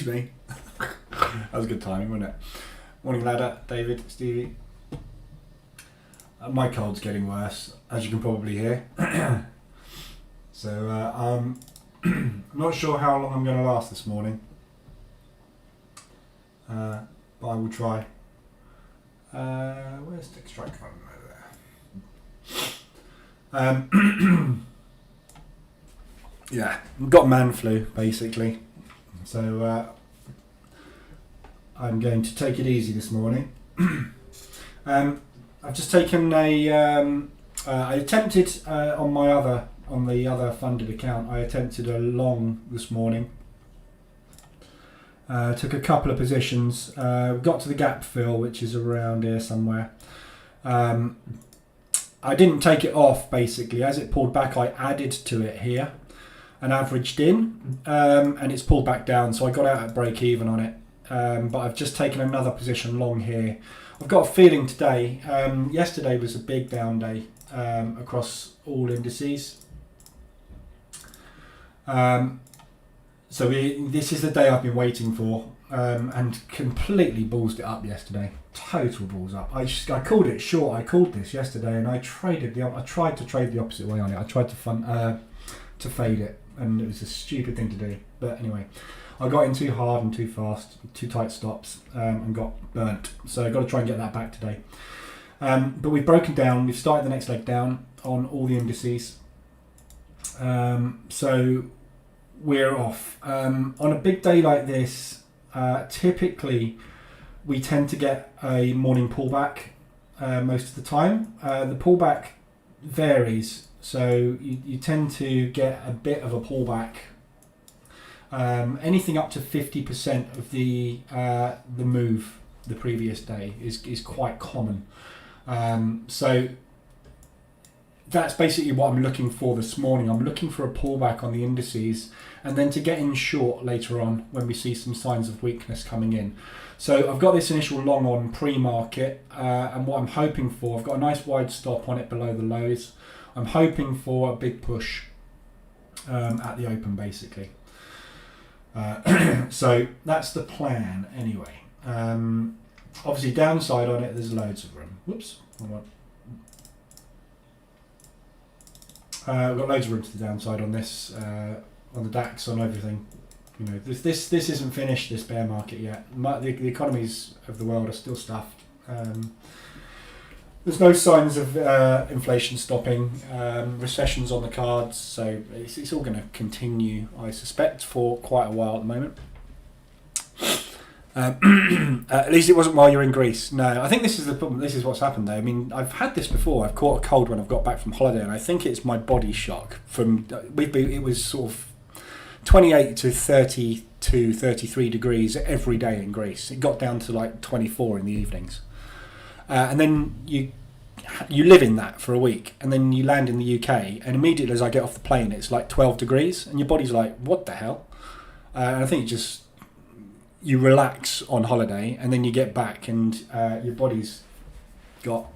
me. That was good timing, wasn't it? Morning, ladder, David, Stevie. My cold's getting worse, as you can probably hear. So I'm not sure how long I'm going to last this morning, but I will try. Where's Dick Strike from over there? Yeah, got man flu basically. So I'm going to take it easy this morning. I've just taken a. I attempted on the other funded account. I attempted a long this morning. Took a couple of positions. Got to the gap fill, which is around here somewhere. I didn't take it off basically. As it pulled back, I added to it here and averaged in, and it's pulled back down. So I got out at break even on it. But I've just taken another position long here. I've got a feeling today, yesterday was a big down day across all indices. So this is the day I've been waiting for, and completely ballsed it up yesterday. Total balls up. I called it short. I called this yesterday, and I tried to trade the opposite way on it. I tried to fade it, and it was a stupid thing to do. But anyway, I got in too hard and too fast, too tight stops, and got burnt. So I've got to try and get that back today. But we've broken down. We've started the next leg down on all the indices. So we're off. On a big day like this, typically we tend to get a morning pullback most of the time. The pullback varies. So you tend to get a bit of a pullback. Anything up to 50% of the move the previous day is quite common. So that's basically what I'm looking for this morning. I'm looking for a pullback on the indices, and then to get in short later on when we see some signs of weakness coming in. So I've got this initial long on pre-market, and what I'm hoping for, I've got a nice wide stop on it below the lows. I'm hoping for a big push at the open basically. So that's the plan anyway. Obviously downside on it, there's loads of room. Whoops. Hold on. We've got loads of room to the downside on this, on the DAX, on everything. You know, this isn't finished, this bear market yet. The economies of the world are still stuffed. There's no signs of inflation stopping. Recession's on the cards, so it's all going to continue, I suspect, for quite a while at the moment. At least it wasn't while you're in Greece. No, I think this is the problem. This is what's happened though. I mean, I've had this before. I've caught a cold when I've got back from holiday, and I think it's my body shock. It was sort of 28 to 32, 33 degrees every day in Greece. It got down to like 24 in the evenings. And then you live in that for a week, and then you land in the UK, and immediately as I get off the plane, it's like 12 degrees, and your body's like, what the hell? And I think you relax on holiday, and then you get back, and your body's got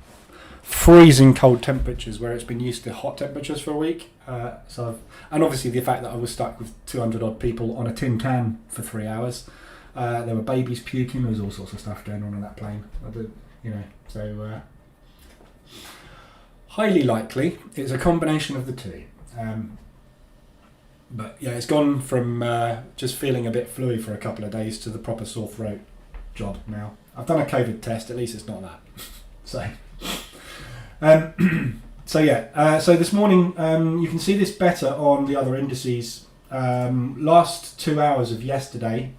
freezing cold temperatures where it's been used to hot temperatures for a week. And obviously the fact that I was stuck with 200 odd people on a tin can for 3 hours. There were babies puking. There was all sorts of stuff going on that plane. Highly likely it's a combination of the two. But yeah, it's gone from just feeling a bit fluey for a couple of days to the proper sore throat job now. I've done a COVID test, at least it's not that. So this morning you can see this better on the other indices. Last 2 hours of yesterday,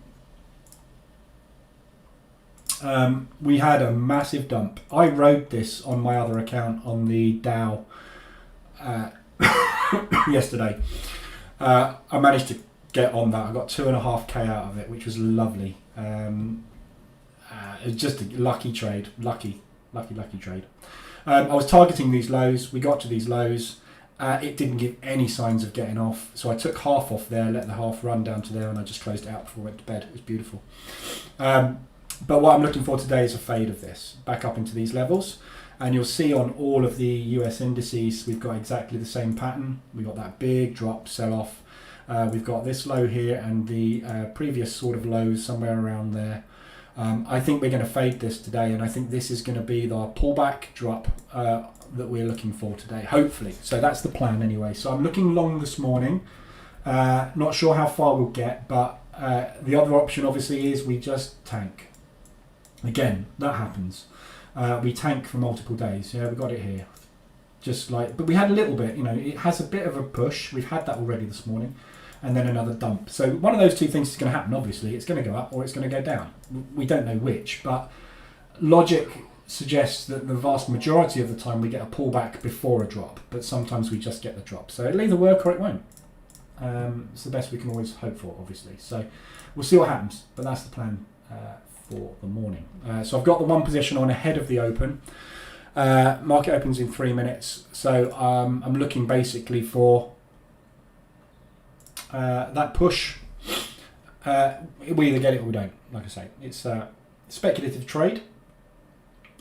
we had a massive dump. I rode this on my other account on the Dow yesterday. I managed to get on that. I got 2.5k out of it, which was lovely. It was just a lucky trade. Lucky trade. I was targeting these lows. We got to these lows. It didn't give any signs of getting off. So I took half off there, let the half run down to there, and I just closed it out before I went to bed. It was beautiful. But what I'm looking for today is a fade of this, back up into these levels. And you'll see on all of the US indices, we've got exactly the same pattern. We've got that big drop, sell off, We've got this low here and the previous sort of lows somewhere around there. I think we're going to fade this today, and I think this is going to be the pullback drop that we're looking for today, hopefully. So that's the plan anyway. So I'm looking long this morning. Not sure how far we'll get, but the other option obviously is we just tank. Again, that happens. We tank for multiple days. Yeah, we got it here. Just like, but we had a little bit, you know, it has a bit of a push. We've had that already this morning, and then another dump. So one of those two things is going to happen. Obviously, it's going to go up or it's going to go down. We don't know which, but logic suggests that the vast majority of the time we get a pullback before a drop, but sometimes we just get the drop. So it'll either work or it won't. It's the best we can always hope for, obviously. So we'll see what happens, but that's the plan for the morning. So I've got the one position on ahead of the open. Market opens in 3 minutes, so I'm looking basically for that push. We either get it or we don't. Like I say, it's a speculative trade,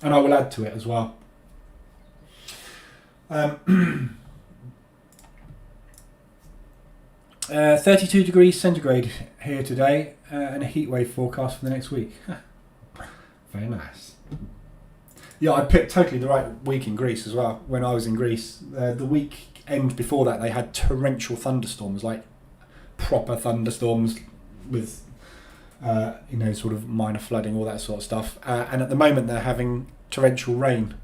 and I will add to it as well. 32 degrees centigrade here today, and a heat wave forecast for the next week. Very nice. Yeah, I picked totally the right week in Greece as well. When I was in Greece, the weekend before that, they had torrential thunderstorms, like proper thunderstorms with, sort of minor flooding, all that sort of stuff. And at the moment, they're having torrential rain.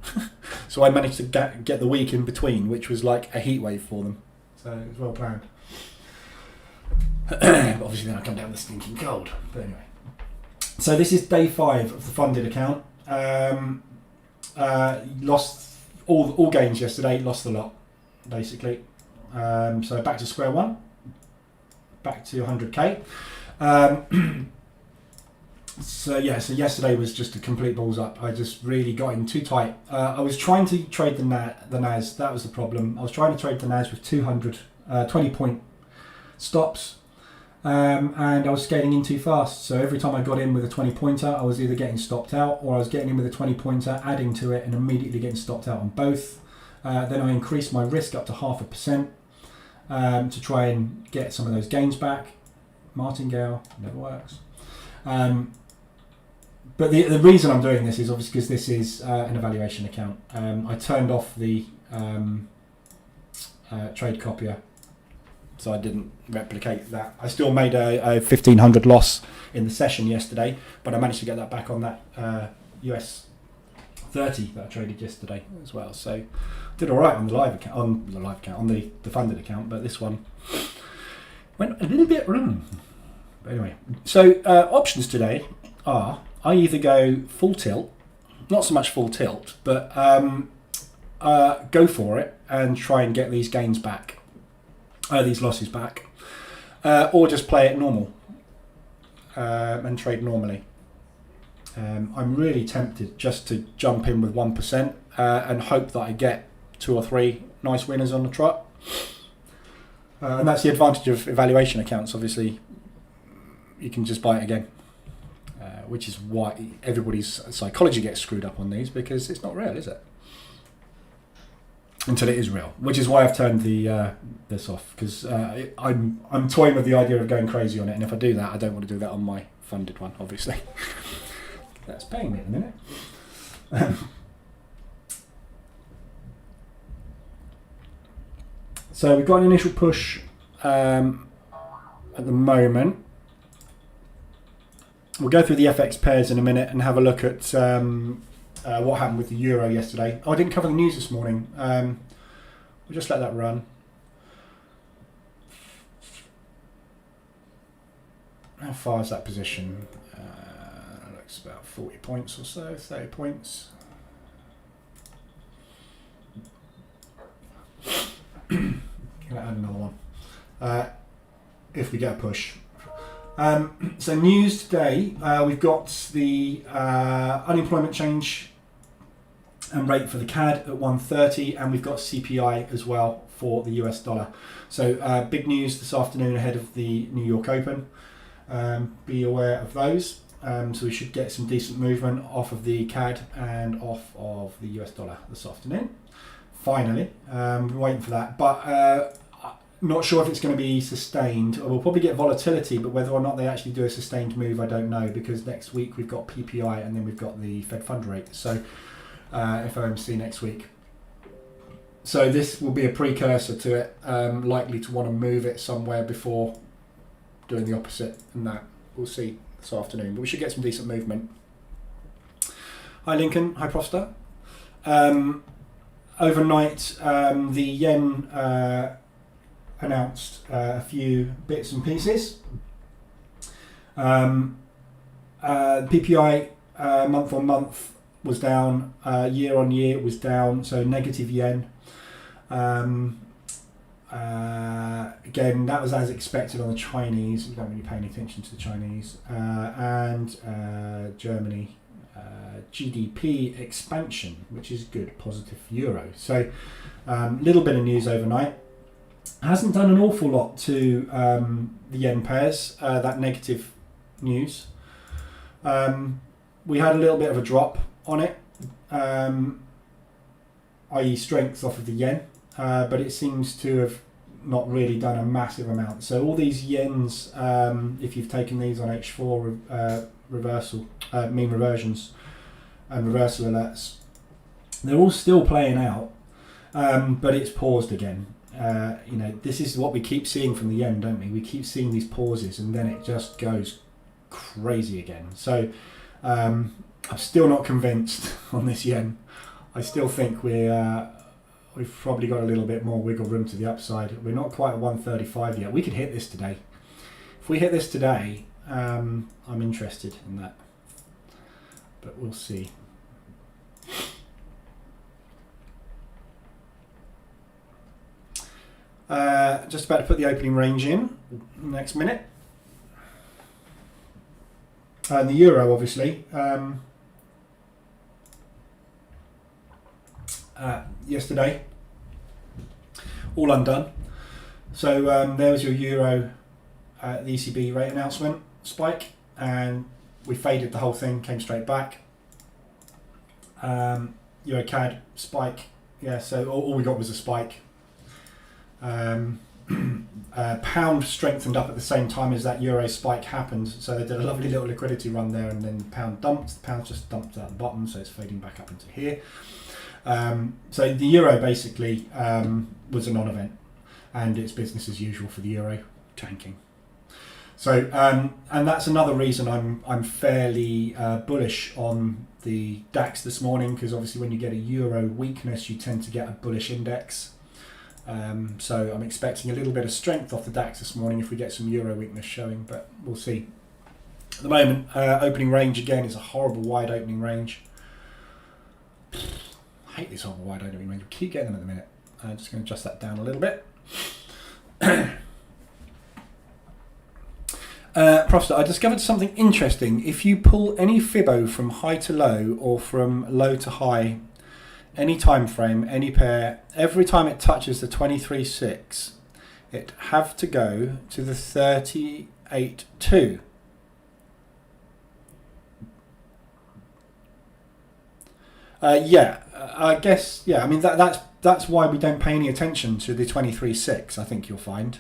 So I managed to get the week in between, which was like a heat wave for them. So it was well planned. Obviously, then I come down the stinking cold. But anyway, so this is day 5 of the funded account. Lost all gains yesterday, lost a lot, basically. So back to square one, back to 100k. So yesterday was just a complete balls up. I just really got in too tight. I was trying to trade the NAS, that was the problem. I was trying to trade the NAS with 20 point stops. And I was scaling in too fast, so every time I got in with a 20 pointer I was either getting stopped out, or I was getting in with a 20 pointer, adding to it and immediately getting stopped out on both. Then I increased my risk up to 0.5% to try and get some of those gains back. Martingale never works. But the reason I'm doing this is obviously because this is an evaluation account. I turned off the trade copier, so I didn't replicate that. I still made a 1,500 loss in the session yesterday, but I managed to get that back on that US 30 that I traded yesterday as well. So did all right on the live account, on the funded account, but this one went a little bit wrong. But anyway, so options today are I either go full tilt, not so much full tilt, but go for it and try and get these gains back. These losses back, or just play it normal and trade normally. I'm really tempted just to jump in with 1% and hope that I get 2 or 3 nice winners on the trot. And that's the advantage of evaluation accounts. Obviously, you can just buy it again, which is why everybody's psychology gets screwed up on these, because it's not real, is it? Until it is real, which is why I've turned this off, because I'm toying with the idea of going crazy on it, and if I do that, I don't want to do that on my funded one, obviously. That's paying me at the minute. So we've got an initial push at the moment. We'll go through the FX pairs in a minute and have a look at what happened with the euro yesterday. Oh, I didn't cover the news this morning. We'll just let that run. How far is that position? Looks about 40 points or so, 30 points. Gonna add another one if we get a push. So news today, we've got the unemployment change and rate for the CAD at 130, and we've got CPI as well for the US dollar. So big news this afternoon ahead of the New York Open. Be aware of those. So we should get some decent movement off of the CAD and off of the US dollar this afternoon. Finally, we're waiting for that. But Not sure if it's going to be sustained. We'll probably get volatility, but whether or not they actually do a sustained move, I don't know, because next week we've got PPI and then we've got the Fed fund rate. So FOMC next week. So this will be a precursor to it, likely to want to move it somewhere before doing the opposite, and that we'll see this afternoon. But we should get some decent movement. Hi Lincoln, hi Proster. Overnight, the yen announced a few bits and pieces. PPI month on month was down, year on year was down, so negative yen. Again, that was as expected on the Chinese. You don't really pay any attention to the Chinese. And Germany, GDP expansion, which is good, positive for euro. So little bit of news overnight. Hasn't done an awful lot to the yen pairs, that negative news. We had a little bit of a drop on it, i.e. strength off of the yen, but it seems to have not really done a massive amount. So all these yens, if you've taken these on H4 reversal, mean reversions and reversal alerts, they're all still playing out, but it's paused again. This is what we keep seeing from the yen, don't we? We keep seeing these pauses and then it just goes crazy again. So I'm still not convinced on this yen. I still think we've probably got a little bit more wiggle room to the upside. We're not quite at 135 yet. We could hit this today. If we hit this today, I'm interested in that, but we'll see. Just about to put the opening range in next minute. And the euro, obviously, yesterday, all undone. So there was your euro, the ECB rate announcement spike, and we faded the whole thing, came straight back. Euro CAD spike, yeah. So all we got was a spike. Pound strengthened up at the same time as that euro spike happened, so they did a lovely little liquidity run there, and then pound dumped. The pound just dumped at the bottom, so it's fading back up into here. So the euro basically was a non-event, and it's business as usual for the euro, tanking. So and that's another reason I'm fairly bullish on the DAX this morning, because obviously when you get a euro weakness, you tend to get a bullish index. So I'm expecting a little bit of strength off the DAX this morning if we get some euro weakness showing, but we'll see. At the moment, opening range again is a horrible wide opening range. I hate this horrible wide opening range. We keep getting them at the minute. I'm just going to adjust that down a little bit. Proster, I discovered something interesting. If you pull any Fibbo from high to low or from low to high, any time frame, any pair, every time it touches the 23.6, it have to go to the 38.2. Yeah, I guess, yeah, I mean, that's why we don't pay any attention to the 23.6, I think you'll find.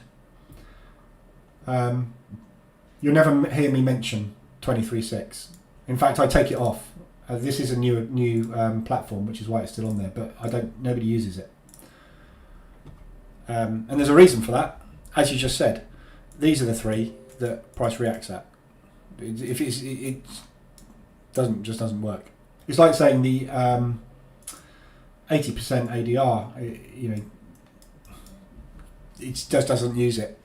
You'll never hear me mention 23.6. In fact, I take it off. This is a new platform, which is why it's still on there, but nobody uses it. And there's a reason for that. As you just said, these are the three that price reacts at. If it doesn't work. It's like saying the 80% ADR, it just doesn't use it.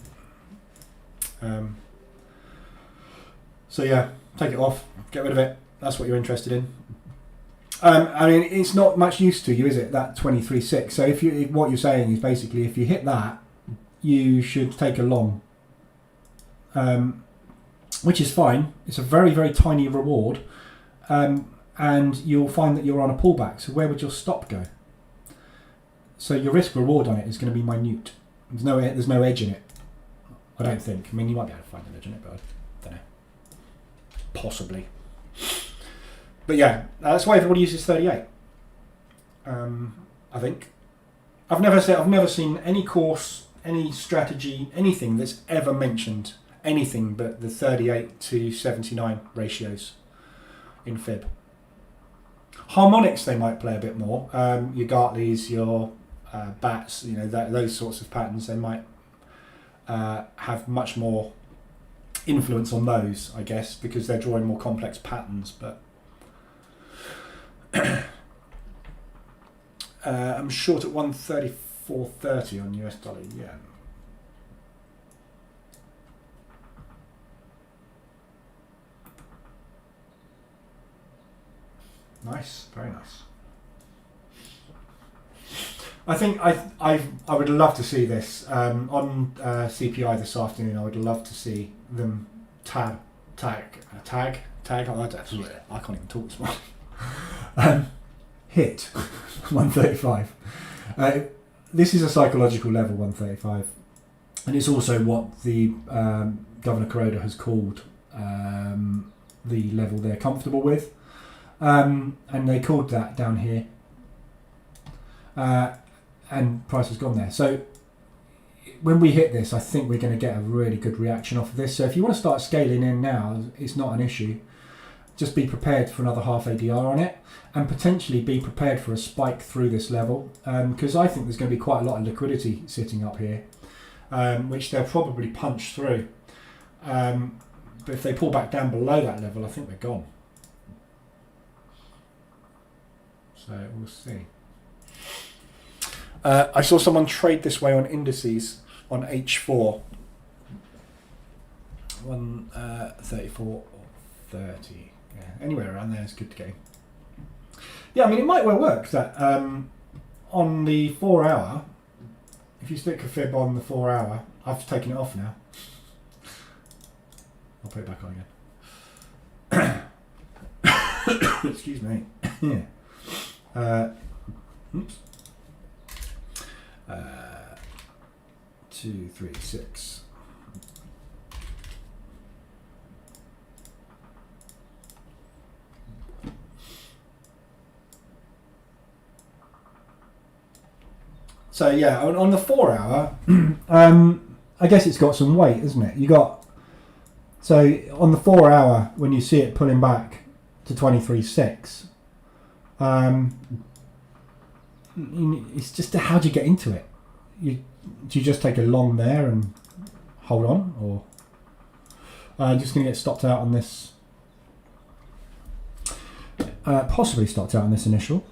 So yeah, take it off, get rid of it. That's what you're interested in. I mean, it's not much use to you, is it? That 23.6. So what you're saying is basically, if you hit that, you should take a long, which is fine. It's a very, very tiny reward, and you'll find that you're on a pullback. So where would your stop go? So your risk reward on it is going to be minute. There's no edge in it, I don't think. I mean, you might be able to find an edge in it, but I don't know. Possibly. But yeah, that's why everybody uses 38. I think I've never seen any course any strategy, anything that's ever mentioned anything but the 38 to 79 ratios in fib. Harmonics they might play a bit more. Your Gartleys, your bats, you know, those sorts of patterns, they might have much more influence on those, I guess, because they're drawing more complex patterns. But I'm short at 134.30 on US dollar yen. Nice, very nice. I think I would love to see this on CPI this afternoon. I would love to see them tag. I can't even talk this morning. Hit 135. This is a psychological level, 135, and it's also what the Governor Kuroda has called the level they're comfortable with, and they called that down here. And price has gone there. So when we hit this, I think we're going to get a really good reaction off of this. So if you want to start scaling in now, it's not an issue. Just be prepared for another half ADR on it, and potentially be prepared for a spike through this level, because I think there's going to be quite a lot of liquidity sitting up here, which they'll probably punch through. But if they pull back down below that level, I think they're gone. So we'll see. I saw someone trade this way on Indices on H4. 134 or 30. Yeah, anywhere around there is good to go. Yeah, I mean, it might well work that on the 4 hour, if you stick a fib on the 4 hour, I've taken it off now. I'll put it back on again. Excuse me. Yeah. Oops. 2, 3, 6. So yeah, on the 4 hour, I guess it's got some weight, isn't it? You got, so on the 4 hour, when you see it pulling back to 23.6, it's just how do you get into it? Do you just take a long there and hold on, or just going to get stopped out on this? Possibly stopped out on this initial.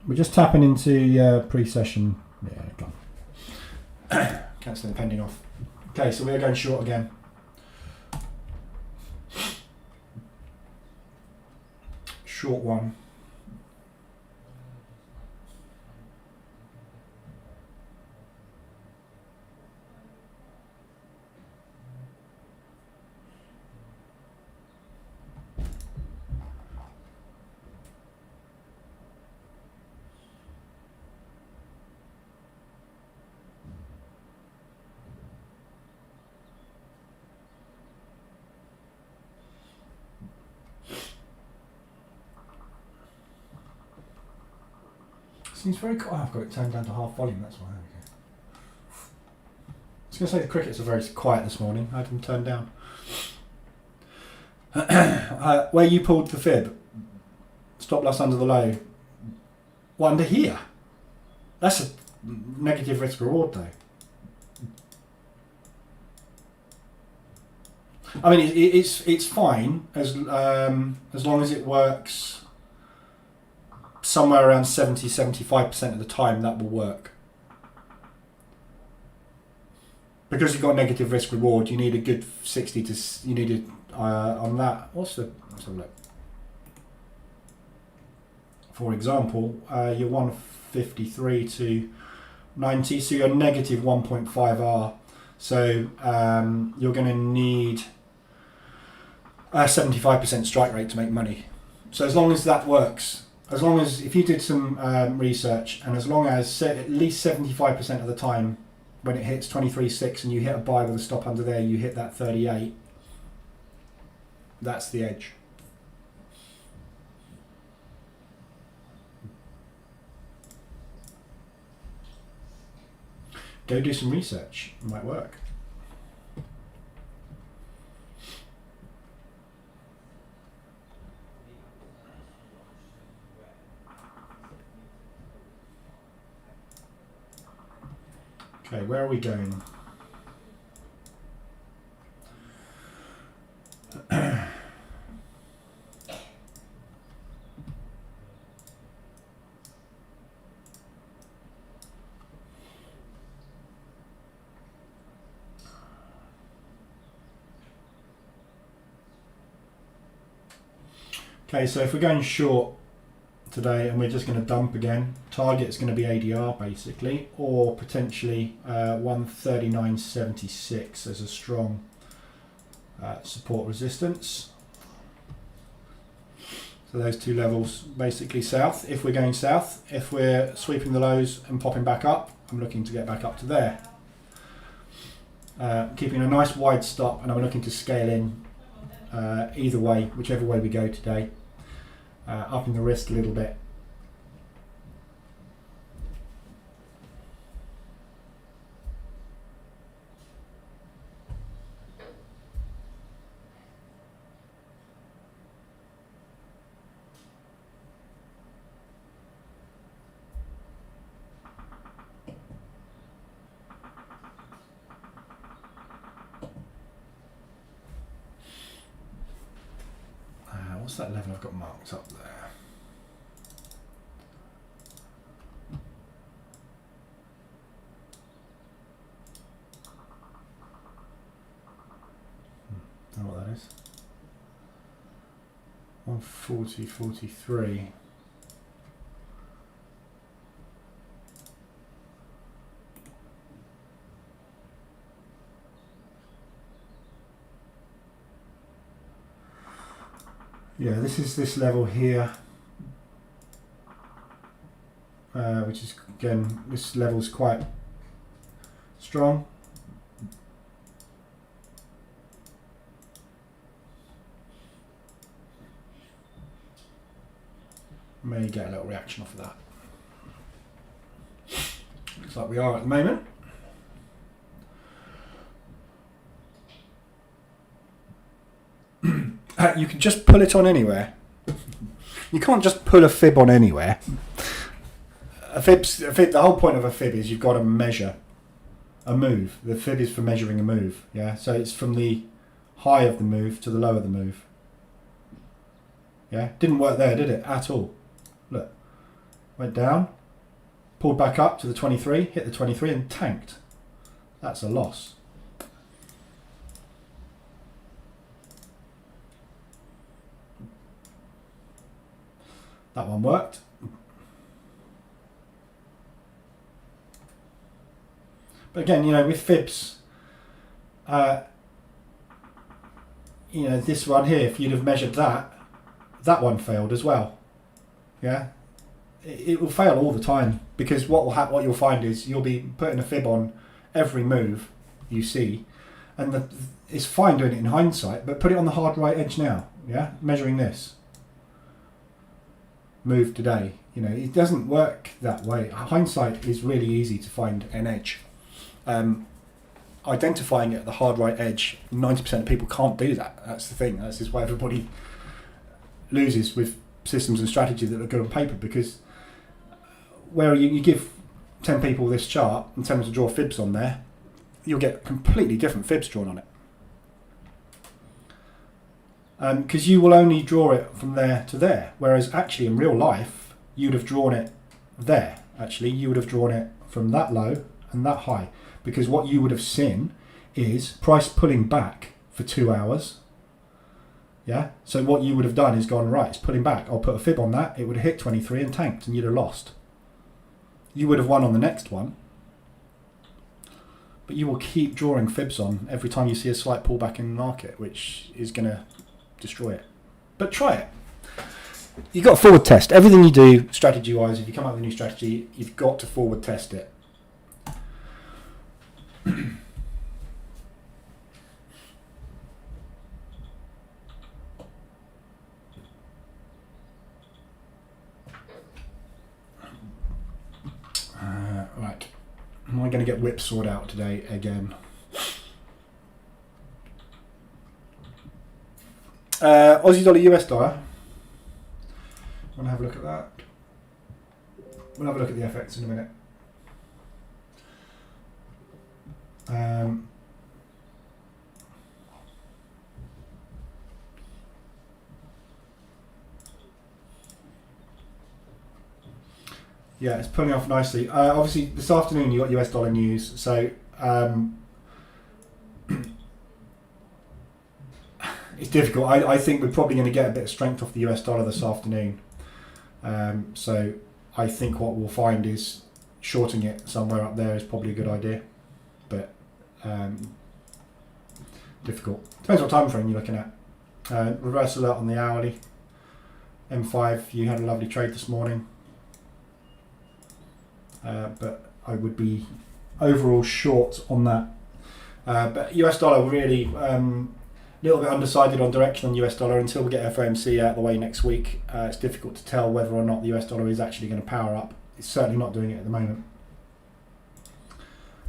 We're just tapping into pre-session. Yeah, gone. Cancelling the pending off. Okay, so we're going short again. Short one. Seems very cool. Oh, I've got it turned down to half volume, that's why. Okay. I was going to say the crickets are very quiet this morning. I had them turned down. Where you pulled the fib, stop loss under the low, what, under here? That's a negative risk reward though. I mean, it's fine as long as it works somewhere around 70-75% of the time. That will work. Because you've got negative risk reward, you need a good 60 to, you need it on that. Let's have a look. For example, you're 153 to 90, so you're negative 1.5R. So you're going to need a 75% strike rate to make money. So as long as that works, as long as, if you did some research, and as long as at least 75% of the time when it hits 23.6 and you hit a buy with a stop under there, you hit that 38, that's the edge. go do some research. It might work. Okay, where are we going? Okay, so if we're going short today and we're just going to dump again, target's going to be ADR basically, or potentially 139.76 as a strong support resistance. So those two levels basically south. If we're going south, if we're sweeping the lows and popping back up, I'm looking to get back up to there. Keeping a nice wide stop, and I'm looking to scale in either way, whichever way we go today. Upping the risk a little bit. What's that level I've got marked up there? Don't know what that is. 140.43. Yeah, this is this level here, which is, again, this level is quite strong. May get a little reaction off of that. Looks like we are at the moment. You can just pull it on anywhere. You can't just pull a fib on anywhere. The whole point of a fib is you've got to measure a move. The fib is for measuring a move. Yeah, so it's from the high of the move to the low of the move. Yeah, didn't work there, did it? At all. Look, went down, pulled back up to the 23, hit the 23 and tanked. That's a loss. That one worked. But again, you know, with fibs, you know, this one here, if you'd have measured that, that one failed as well. Yeah, it will fail all the time, because what you'll find is you'll be putting a fib on every move you see, and it's fine doing it in hindsight, but put it on the hard right edge now. Yeah, measuring this move today, you know, it doesn't work that way. Hindsight is really easy to find an edge. Identifying it at the hard right edge, 90% of people can't do that. That's the thing. That's just why everybody loses with systems and strategy that are good on paper, because where you give 10 people this chart and tell them to draw fibs on there, you'll get completely different fibs drawn on it. Because you will only draw it from there to there, whereas actually in real life you'd have drawn it there. Actually, you would have drawn it from that low and that high, because what you would have seen is price pulling back for 2 hours. Yeah, so what you would have done is gone, right, it's pulling back, I'll put a fib on that, it would have hit 23 and tanked, and you'd have lost. You would have won on the next one, but you will keep drawing fibs on every time you see a slight pullback in the market, which is going to destroy it. But try it. You've got to forward test everything you do strategy wise. If you come up with a new strategy, you've got to forward test it. Right, am I going to get whipsawed out today again. Aussie dollar, US dollar. Want to have a look at that? We'll have a look at the FX in a minute. Yeah, it's pulling off nicely. Obviously, this afternoon you got US dollar news, so it's difficult. I think we're probably going to get a bit of strength off the US dollar this afternoon. So I think what we'll find is shorting it somewhere up there is probably a good idea, but difficult. Depends what time frame you're looking at. Reverse alert on the hourly. M5, you had a lovely trade this morning. But I would be overall short on that. But US dollar really a little bit undecided on direction on US dollar until we get FOMC out of the way next week. It's difficult to tell whether or not the US dollar is actually going to power up. It's certainly not doing it at the moment.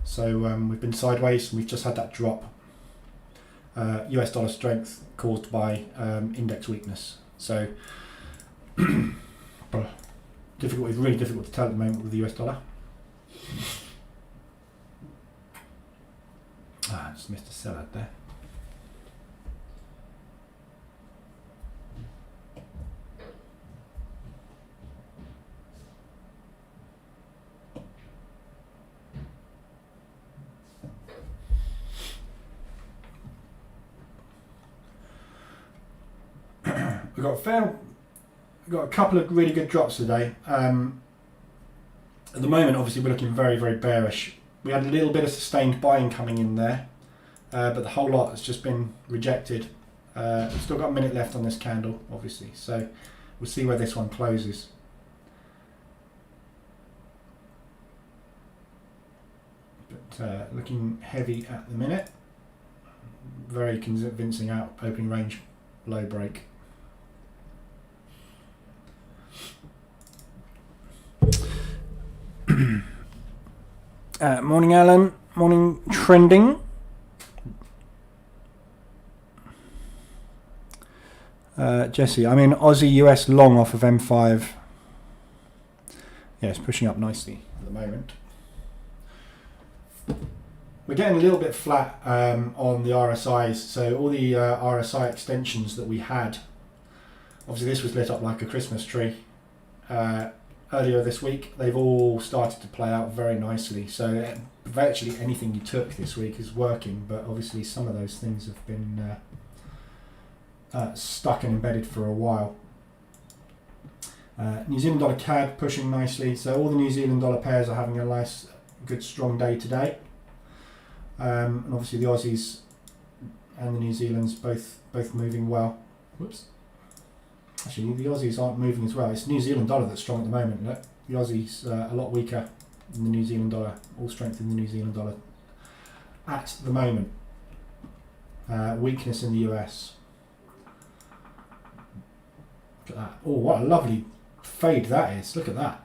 So we've been sideways and we've just had that drop. US dollar strength caused by index weakness. So difficult. It's really difficult to tell at the moment with the US dollar. I just missed a sell out there. We've got a couple of really good drops today. At the moment, obviously, we're looking very, very bearish. We had a little bit of sustained buying coming in there, but the whole lot has just been rejected. We've still got a minute left on this candle, obviously, so we'll see where this one closes. But looking heavy at the minute. Very convincing out opening range, low break. Morning, Alan. Morning, trending. Jesse, I'm in Aussie US long off of M5. Yeah, it's pushing up nicely at the moment. We're getting a little bit flat on the RSIs. So all the RSI extensions that we had, obviously this was lit up like a Christmas tree. Earlier this week, they've all started to play out very nicely. So virtually anything you took this week is working, but obviously some of those things have been stuck and embedded for a while. New Zealand dollar CAD pushing nicely. So all the New Zealand dollar pairs are having a nice, good, strong day today. And obviously the Aussies and the New Zealands both moving well. Whoops. Actually, the Aussies aren't moving as well. It's New Zealand dollar that's strong at the moment. Look. The Aussies a lot weaker than the New Zealand dollar. All strength in the New Zealand dollar at the moment. Weakness in the US. Look at that. Oh, what a lovely fade that is. Look at that.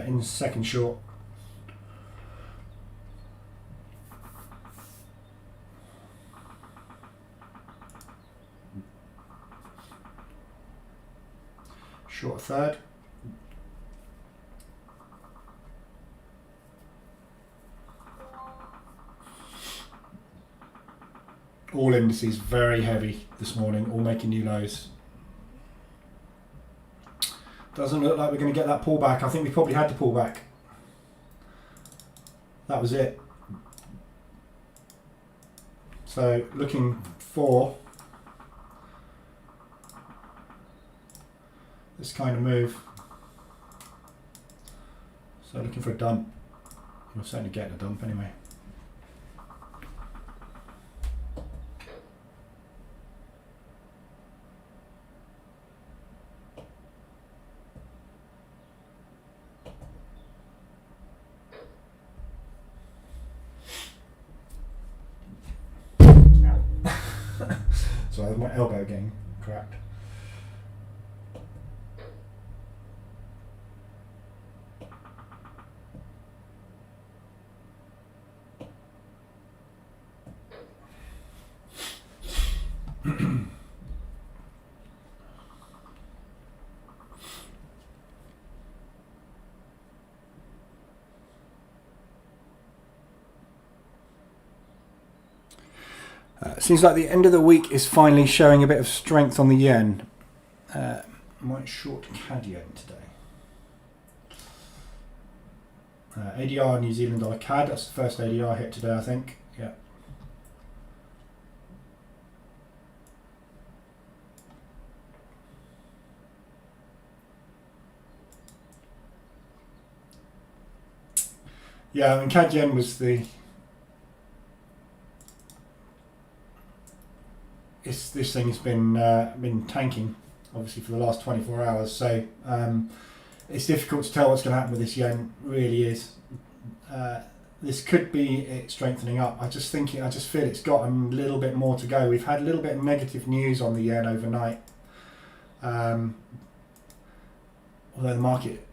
In second short. Short third. All indices very heavy this morning, all making new lows. Doesn't look like we're going to get that pullback. I think we probably had to pull back. That was it. So looking for this kind of move. So looking for a dump. We're certainly getting a dump anyway. my elbow getting cracked. Seems like the end of the week is finally showing a bit of strength on the yen. Might short CAD yen today. ADR New Zealand dollar CAD, that's the first ADR hit today, I think. Yeah. Yeah, I mean CAD yen was the... This thing's been tanking, obviously, for the last 24 hours. So it's difficult to tell what's going to happen with this yen. Really is. This could be it strengthening up. I just feel it's got a little bit more to go. We've had a little bit of negative news on the yen overnight. Although the market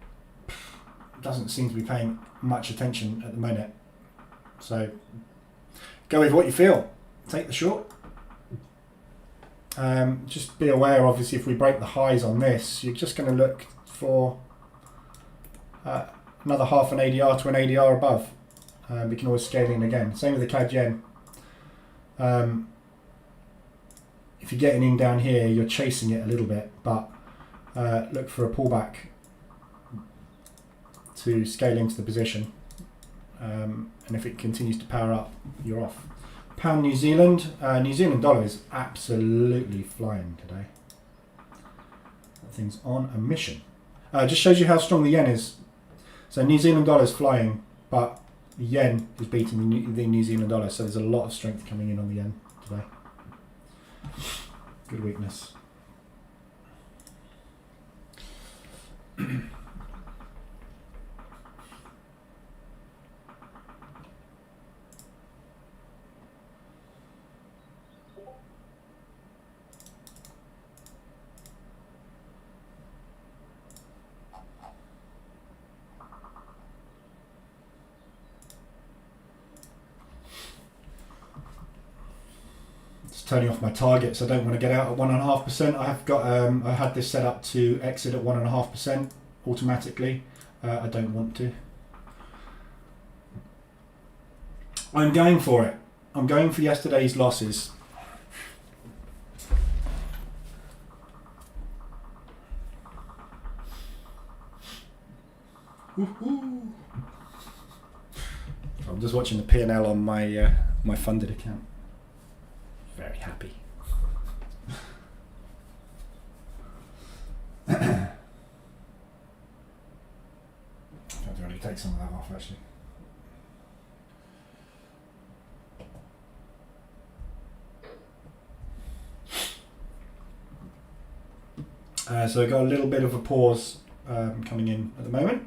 doesn't seem to be paying much attention at the minute. So go with what you feel. Take the short. Just be aware, obviously, if we break the highs on this, you're just going to look for another half an ADR to an ADR above. We can always scale in again. Same with the CAD yen. If you're getting in down here, you're chasing it a little bit, but look for a pullback to scale into the position. And if it continues to power up, you're off. Pound New Zealand. New Zealand dollar is absolutely flying today. That thing's on a mission. Just shows you how strong the yen is. So New Zealand dollar is flying, but the yen is beating the New Zealand dollar. So there's a lot of strength coming in on the yen today. Good weakness. Turning off my targets. I don't want to get out at 1.5%. I have got. I had this set up to exit at 1.5% automatically. I don't want to. I'm going for it. I'm going for yesterday's losses. Woohoo! I'm just watching the P&L on my my funded account. Very happy. I'm going to take some of that off actually. So we've got a little bit of a pause coming in at the moment.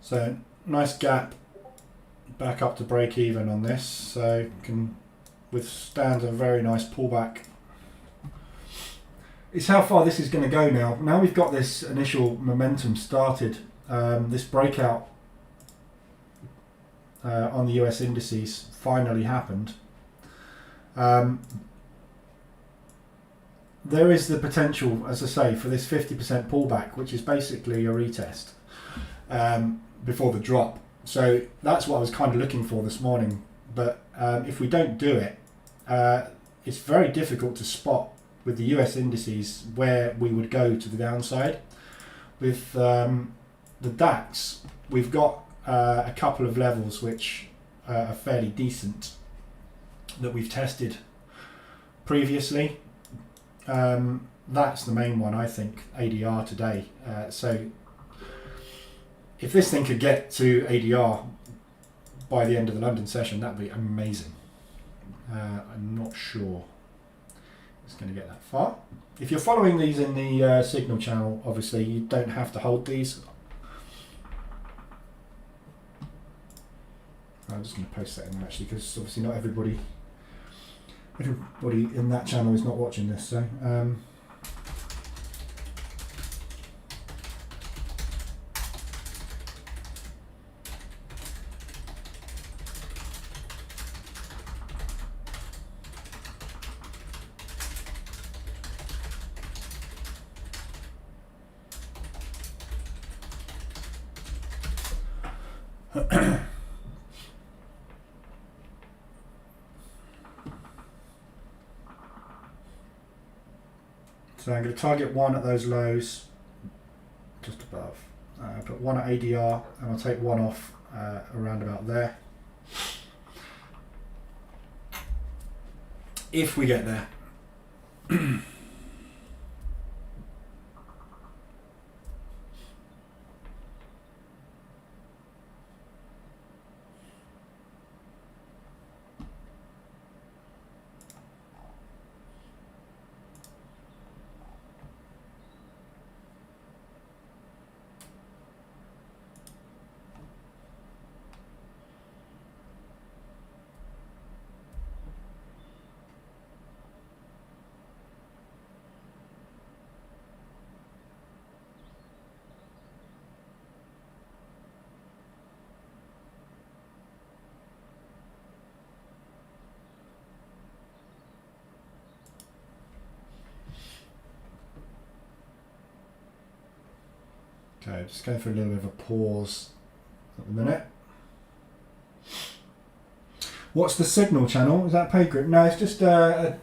So nice gap back up to break even on this, so can withstand a very nice pullback. It's how far this is going to go now. Now we've got this initial momentum started, this breakout on the US indices finally happened. There is the potential, as I say, for this 50% pullback, which is basically a retest. Before the drop. So that's what I was kind of looking for this morning. But if we don't do it, it's very difficult to spot with the US indices where we would go to the downside. With the DAX, we've got a couple of levels which are fairly decent that we've tested previously. That's the main one, I think, ADR today. So if this thing could get to ADR by the end of the London session, that'd be amazing. I'm not sure. it's going to get that far. If you're following these in the signal channel, obviously you don't have to hold these. I'm just going to post that in there actually, because obviously not everybody in that channel is not watching this. So so I'm going to target one at those lows, just above. Put one at ADR, and I'll take one off around about there. If we get there. Okay, just going for a little bit of a pause at the minute. What's the signal channel? Is that paid group? No, it's just a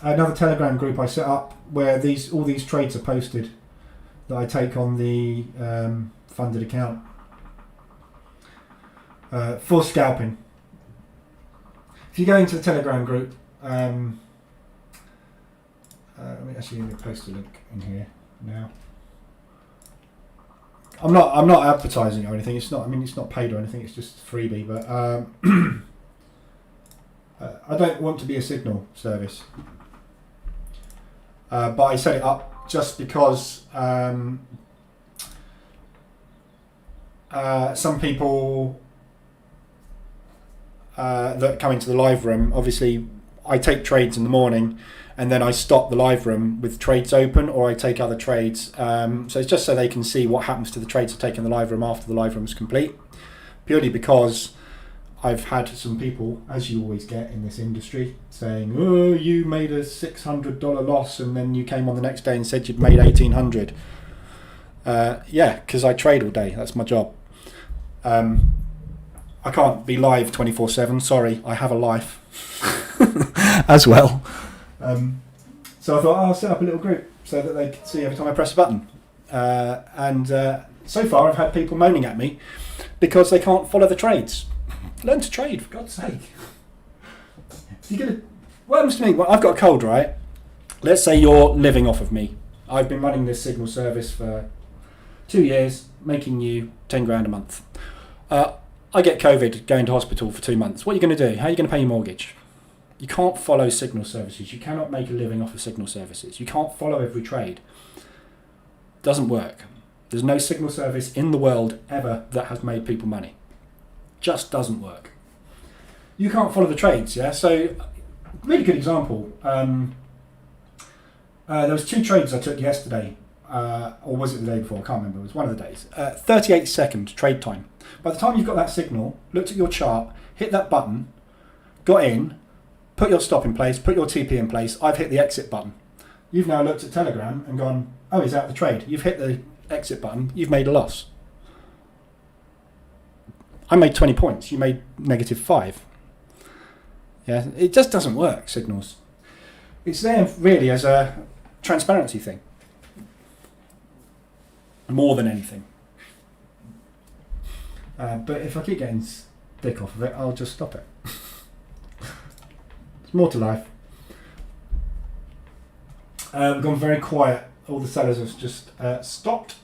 another Telegram group I set up where all these trades are posted that I take on the funded account for scalping. If you go into the Telegram group, let me actually post a link in here now. I'm not advertising or anything. It's not. I mean, it's not paid or anything. It's just freebie. But I don't want to be a signal service. But I set it up just because some people that come into the live room, obviously, I take trades in the morning. And then I stop the live room with trades open, or I take other trades. So it's just so they can see what happens to the trades I take in the live room after the live room is complete. Purely because I've had some people, as you always get in this industry, saying, "Oh, you made a $600 loss, and then you came on the next day and said you'd made $1,800." Yeah, because I trade all day. That's my job. I can't be live 24/7. Sorry, I have a life as well. So I thought I'll set up a little group so that they can see every time I press a button. And so far I've had people moaning at me because they can't follow the trades. Learn to trade, for God's sake. What happens to me? Well, I've got a cold, right? Let's say you're living off of me. I've been running this signal service for 2 years, making you 10 grand a month. I get COVID, going to hospital for 2 months. What are you going to do? How are you going to pay your mortgage? You can't follow signal services. You cannot make a living off of signal services. You can't follow every trade. Doesn't work. There's no signal service in the world ever that has made people money. Just doesn't work. You can't follow the trades, yeah? So, really good example. There was 2 trades I took yesterday, or was it the day before? I can't remember. It was one of the days. 38-second trade time. By the time you've got that signal, looked at your chart, hit that button, got in, put your stop in place, put your TP in place. I've hit the exit button. You've now looked at Telegram and gone, oh, he's out of the trade. You've hit the exit button. You've made a loss. I made 20 points. You made -5. Yeah, it just doesn't work, signals. It's there really as a transparency thing. More than anything. But if I keep getting stick off of it, I'll just stop it. There's more to life. Gone very quiet. All the sellers have just stopped.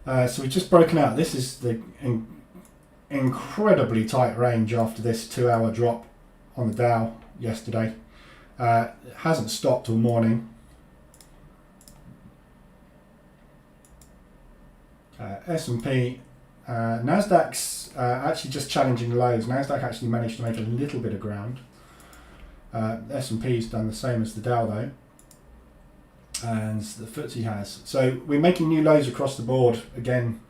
So we've just broken out. This is the incredibly tight range after this 2-hour drop on the Dow yesterday. It hasn't stopped all morning. S&P, Nasdaq's actually just challenging lows. Nasdaq actually managed to make a little bit of ground. S&P's done the same as the Dow though, and the FTSE has. So we're making new lows across the board again.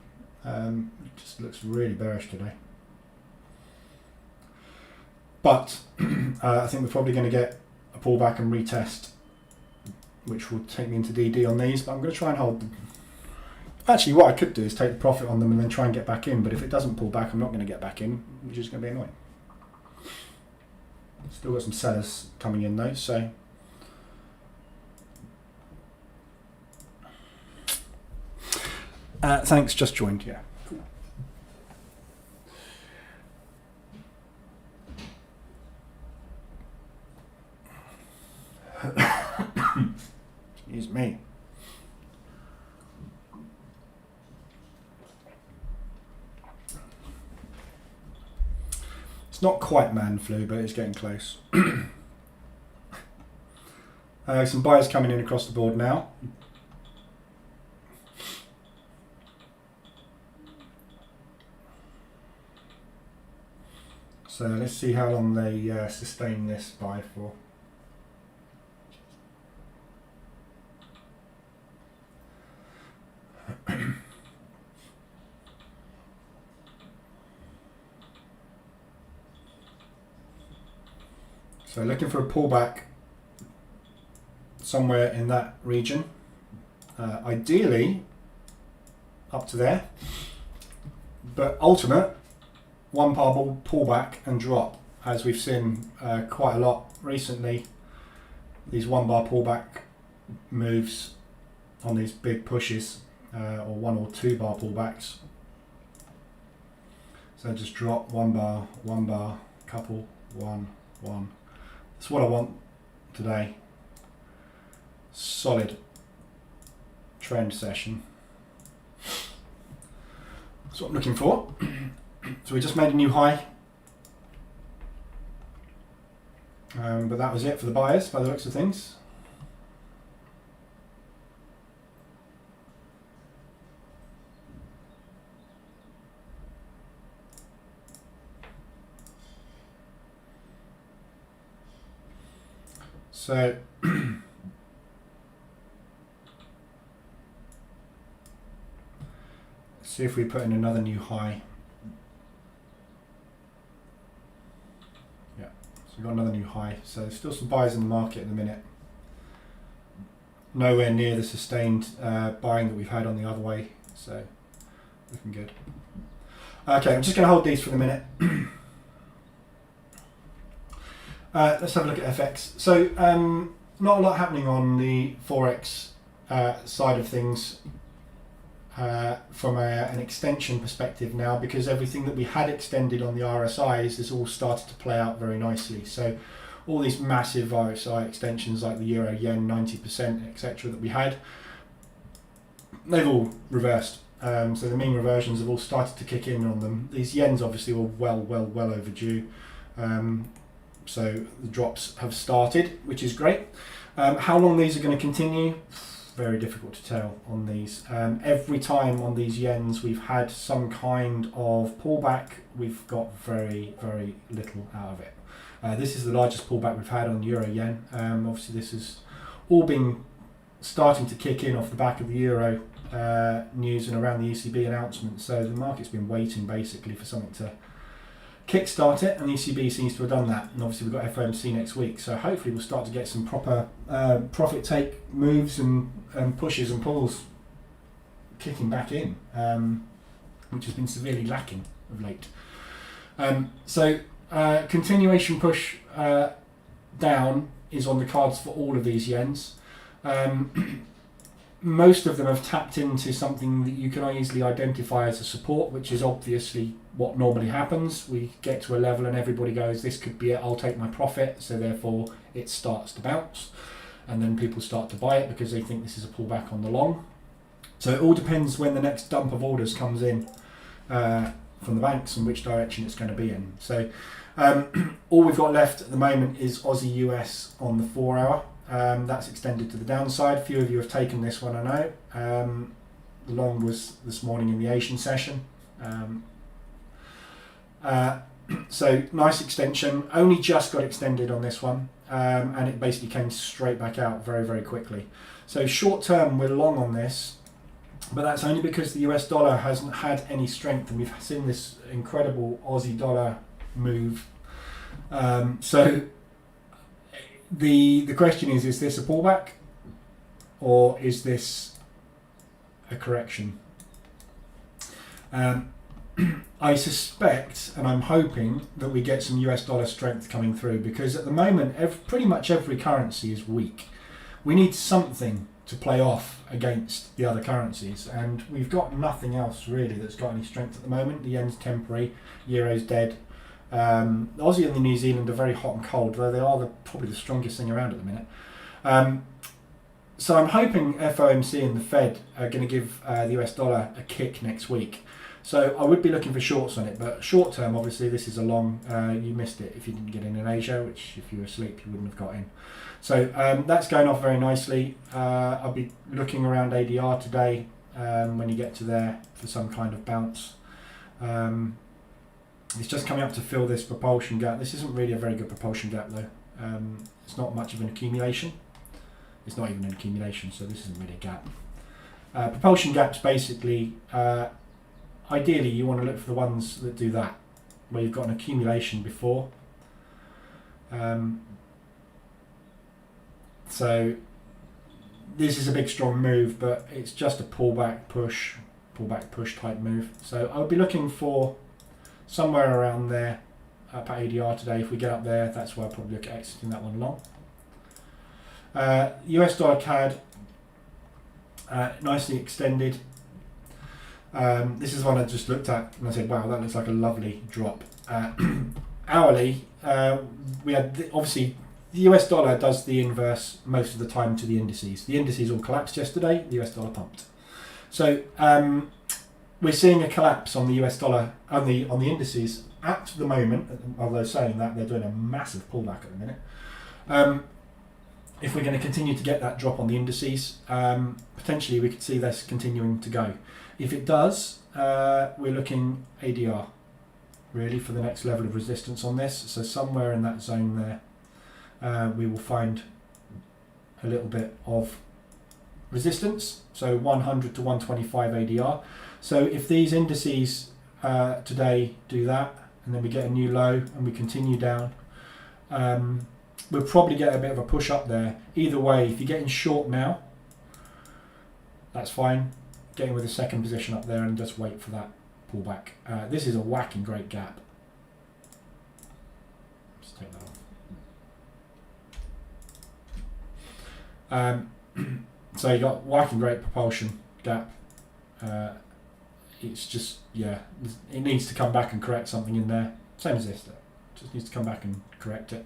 It just looks really bearish today. But I think we're probably going to get a pullback and retest, which will take me into DD on these. But I'm going to try and hold them. Actually, what I could do is take the profit on them and then try and get back in. But if it doesn't pull back, I'm not going to get back in, which is going to be annoying. Still got some sellers coming in though, so thanks, just joined, yeah. Cool. Excuse me. It's not quite man flu, but it's getting close. Some buyers coming in across the board now. So let's see how long they sustain this buy for. So looking for a pullback somewhere in that region, ideally up to there, but ultimate one bar pullback and drop, as we've seen quite a lot recently. These one bar pullback moves on these big pushes, or 1 or 2 bar pullbacks. So just drop one bar, couple, one. That's what I want today. Solid trend session. That's what I'm looking for. So we just made a new high. But that was it for the buyers by the looks of things. So see if we put in another new high. Yeah, so we've got another new high. So there's still some buyers in the market at the minute. Nowhere near the sustained buying that we've had on the other way. So looking good. Okay, I'm just going to hold these for the minute. Let's have a look at FX. So not a lot happening on the Forex side of things from an extension perspective now, because everything that we had extended on the RSIs has all started to play out very nicely. So all these massive RSI extensions like the Euro Yen 90%, etc. that we had, they've all reversed. So the mean reversions have all started to kick in on them. These Yens obviously were well overdue. So the drops have started, which is great. How long these are going to continue? Very difficult to tell on these. Every time on these Yens we've had some kind of pullback, we've got very little out of it. This is the largest pullback we've had on Euro Yen. Obviously this has all been starting to kick in off the back of the Euro news and around the ECB announcement. So the market's been waiting basically for something to kickstart it, and the ECB seems to have done that. And obviously we've got FOMC next week, so hopefully we'll start to get some proper profit take moves and pushes and pulls kicking back in, which has been severely lacking of late. So continuation push down is on the cards for all of these Yens. Most of them have tapped into something that you can easily identify as a support, which is obviously what normally happens. We get to a level and everybody goes, this could be it, I'll take my profit, so therefore it starts to bounce, and then people start to buy it because they think this is a pullback on the long. So it all depends when the next dump of orders comes in from the banks and which direction it's going to be in. So all we've got left at the moment is Aussie US on the 4 hour. That's extended to the downside. A few of you have taken this one, I know. The long was this morning in the Asian session. So nice extension, only just got extended on this one, and it basically came straight back out very, very quickly. So short term we're long on this, but that's only because the US dollar hasn't had any strength, and we've seen this incredible Aussie dollar move. So the question is this a pullback or is this a correction? I suspect and I'm hoping that we get some US dollar strength coming through, because at the moment pretty much every currency is weak. We need something to play off against the other currencies, and we've got nothing else really that's got any strength at the moment. The yen's temporary, euro's dead. The Aussie and the New Zealand are very hot and cold, though they are probably the strongest thing around at the minute. So I'm hoping FOMC and the Fed are going to give the US dollar a kick next week. So I would be looking for shorts on it, but short term, obviously, this is a long. You missed it if you didn't get in Asia, which if you were asleep, you wouldn't have got in. So that's going off very nicely. I'll be looking around ADR today when you get to there for some kind of bounce. It's just coming up to fill this propulsion gap. This isn't really a very good propulsion gap, though. It's not much of an accumulation. It's not even an accumulation, so this isn't really a gap. Propulsion gaps basically. Ideally, you want to look for the ones that do that, where you've got an accumulation before. So this is a big strong move, but it's just a pullback push type move. So I would be looking for somewhere around there up at ADR today. If we get up there, that's where I'll probably look at exiting that one long. US dollar CAD, nicely extended. This is one I just looked at and I said, wow, that looks like a lovely drop. Hourly, we had obviously the US dollar does the inverse most of the time to the indices. The indices all collapsed yesterday, the US dollar pumped. So we're seeing a collapse on the US dollar, on the indices at the moment, although saying that they're doing a massive pullback at the minute. If we're going to continue to get that drop on the indices, potentially we could see this continuing to go. If it does, we're looking ADR really for the next level of resistance on this. So somewhere in that zone there, we will find a little bit of resistance. So 100 to 125 ADR. So if these indices today do that, and then we get a new low and we continue down, we'll probably get a bit of a push up there. Either way, if you're getting short now, that's fine. Getting with a second position up there and just wait for that pullback. This is a whacking great gap. Let's take that off. So you got whacking great propulsion gap. It's just, yeah, it needs to come back and correct something in there. Same as this, just needs to come back and correct it.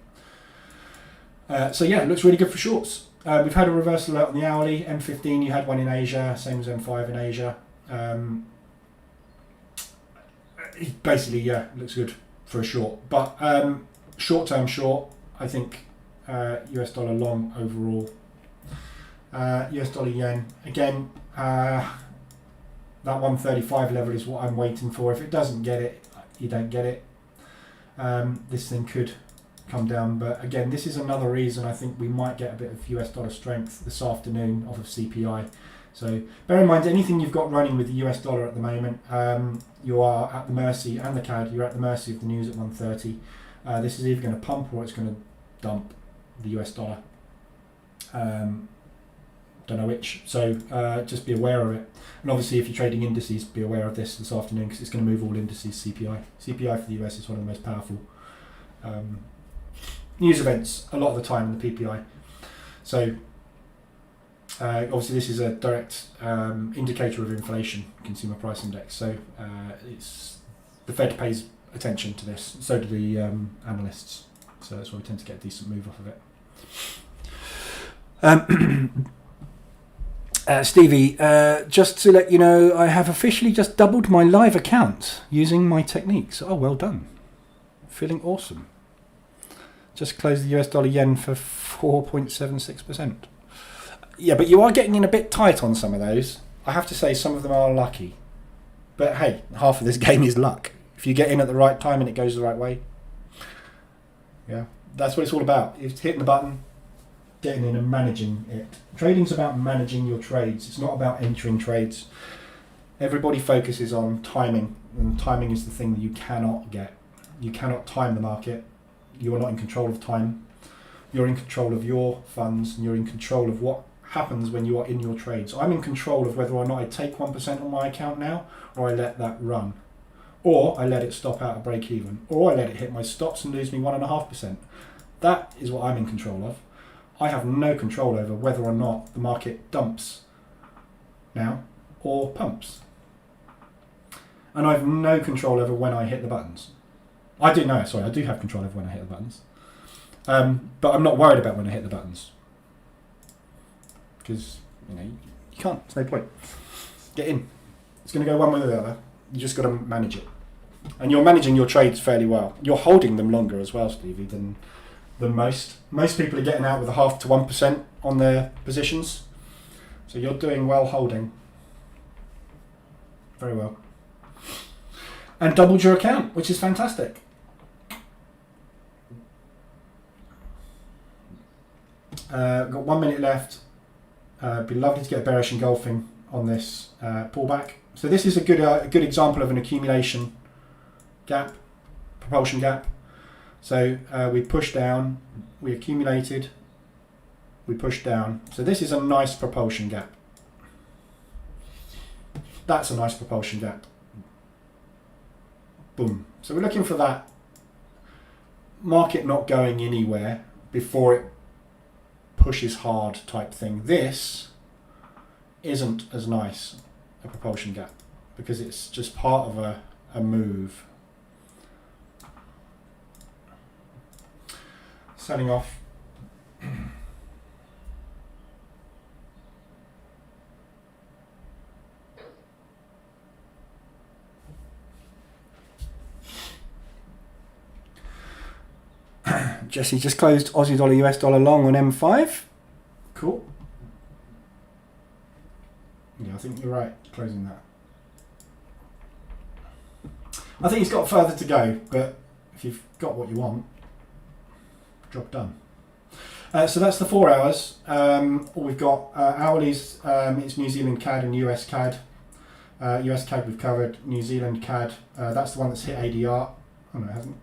So yeah, it looks really good for shorts. We've had a reversal alert on the hourly. M15, you had one in Asia, same as M5 in Asia. Basically, yeah, looks good for a short. But short-term short, I think US dollar long overall. US dollar yen, again, that 135 level is what I'm waiting for. If it doesn't get it, you don't get it. This thing could come down, but again, this is another reason I think we might get a bit of US dollar strength this afternoon off of CPI. So bear in mind, anything you've got running with the US dollar at the moment, you are at the mercy, and the CAD, you're at the mercy of the news at 130. This is either going to pump or it's going to dump the US dollar. Don't know which, so just be aware of it. And obviously if you're trading indices, be aware of this afternoon, because it's going to move all indices. CPI for the US is one of the most powerful news events a lot of the time in the PPI. So obviously this is a direct indicator of inflation, consumer price index. So it's the Fed pays attention to this, so do the analysts. So that's why we tend to get a decent move off of it. Stevie, just to let you know, I have officially just doubled my live account using my techniques. Oh, well done. Feeling awesome. Just closed the US dollar yen for 4.76%. Yeah, but you are getting in a bit tight on some of those. I have to say some of them are lucky. But hey, half of this game is luck. If you get in at the right time and it goes the right way. Yeah, that's what it's all about. It's hitting the button, getting in and managing it. Trading's about managing your trades. It's not about entering trades. Everybody focuses on timing, and timing is the thing that you cannot get. You cannot time the market. You are not in control of time. You're in control of your funds, and you're in control of what happens when you are in your trades. I'm in control of whether or not I take 1% on my account now, or I let that run, or I let it stop out at break even, or I let it hit my stops and lose me 1.5%. That is what I'm in control of. I have no control over whether or not the market dumps now or pumps. And I have no control over when I hit the buttons. I do have control over when I hit the buttons. But I'm not worried about when I hit the buttons. Because, you can't. There's no point. Get in. It's going to go one way or the other. You just got to manage it. And you're managing your trades fairly well. You're holding them longer as well, Stevie, than most. Most people are getting out with 0.5 to 1% on their positions. So you're doing well holding. Very well. And doubled your account, which is fantastic. Got 1 minute left. Be lovely to get a bearish engulfing on this pullback. So this is a good example of an accumulation gap, propulsion gap. So we pushed down, we accumulated, we pushed down. So this is a nice propulsion gap. That's a nice propulsion gap. Boom. So we're looking for that market not going anywhere before it pushes hard type thing. This isn't as nice a propulsion gap because it's just part of a move. Selling off. Jesse just closed Aussie dollar US dollar long on M5. Cool. Yeah, I think you're right closing that. I think it's got further to go, but if you've got what you want, job done. So that's the 4 hours. We've got hourlies, it's New Zealand CAD and US CAD. US CAD we've covered, New Zealand CAD, that's the one that's hit ADR. Oh no, it hasn't.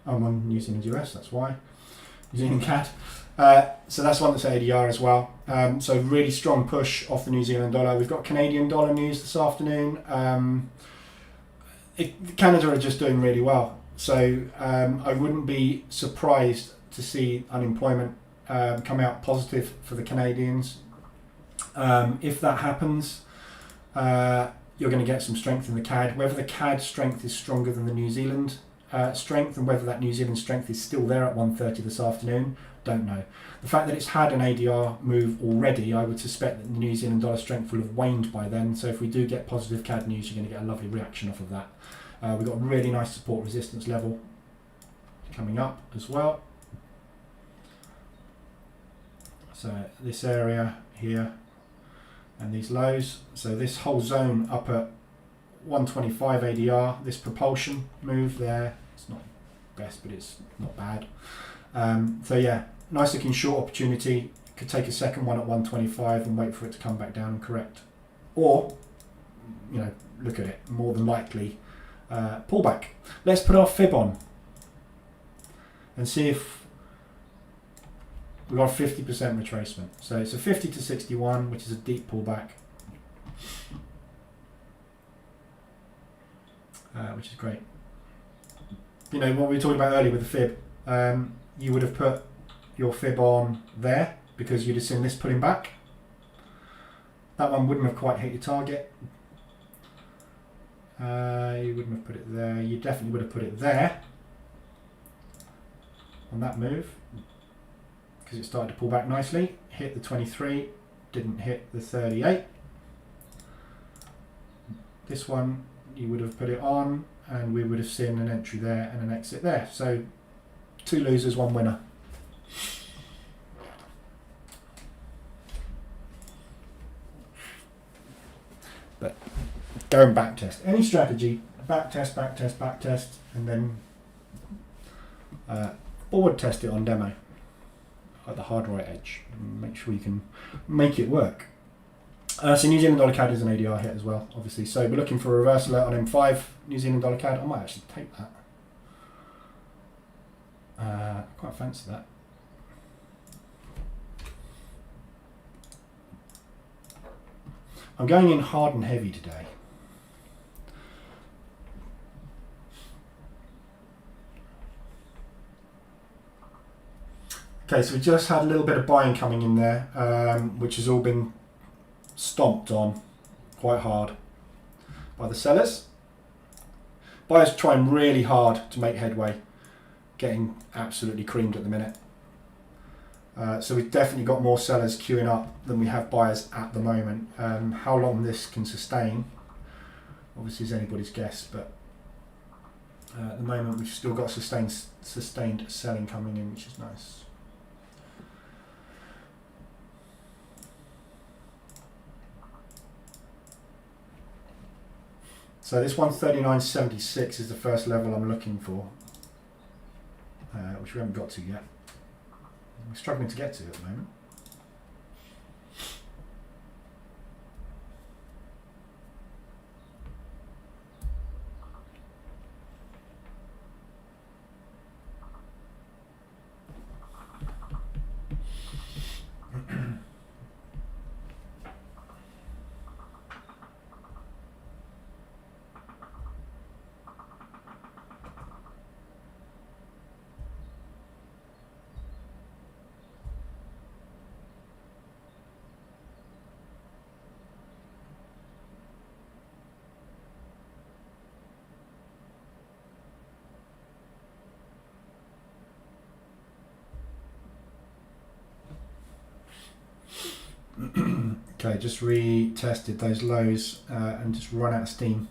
I'm on New Zealand US, that's why. New Zealand CAD. So that's one that's at ADR as well. So really strong push off the New Zealand dollar. We've got Canadian dollar news this afternoon. Canada are just doing really well. So I wouldn't be surprised to see unemployment come out positive for the Canadians. If that happens, you're going to get some strength in the CAD. Whether the CAD strength is stronger than the New Zealand strength and whether that New Zealand strength is still there at 1:30 this afternoon, don't know. The fact that it's had an ADR move already, I would suspect that the New Zealand dollar strength will have waned by then. So if we do get positive CAD news, you're going to get a lovely reaction off of that. We've got a really nice support resistance level coming up as well. So this area here and these lows. So this whole zone up at 125 ADR, this propulsion move there, it's not best, but it's not bad. So yeah, nice looking short opportunity. Could take a second one at 125 and wait for it to come back down and correct. Or, look at it, more than likely pullback. Let's put our fib on and see if we've got a 50% retracement. So it's a 50 to 61, which is a deep pullback. Which is great. What we were talking about earlier with the fib, you would have put your fib on there because you'd have seen this pulling back. That one wouldn't have quite hit your target. You wouldn't have put it there. You definitely would have put it there on that move because it started to pull back nicely. Hit the 23, didn't hit the 38. This one, you would have put it on, and we would have seen an entry there and an exit there. So 2 losers, 1 winner. But go and back test any strategy, back test, and then forward test it on demo at the hard right edge and make sure you can make it work. So New Zealand dollar CAD is an ADR hit as well, obviously. So we're looking for a reverse alert on M5 New Zealand dollar CAD. I might actually take that. I quite fancy that. I'm going in hard and heavy today. Okay, so we just had a little bit of buying coming in there, which has all been stomped on quite hard by the sellers. Buyers trying really hard to make headway, getting absolutely creamed at the minute. So we've definitely got more sellers queuing up than we have buyers at the moment. How long this can sustain, obviously, is anybody's guess, but at the moment we've still got sustained selling coming in, which is nice. So this 139.76 is the first level I'm looking for, which we haven't got to yet. We're struggling to get to at the moment. Okay, just retested those lows and just run out of steam.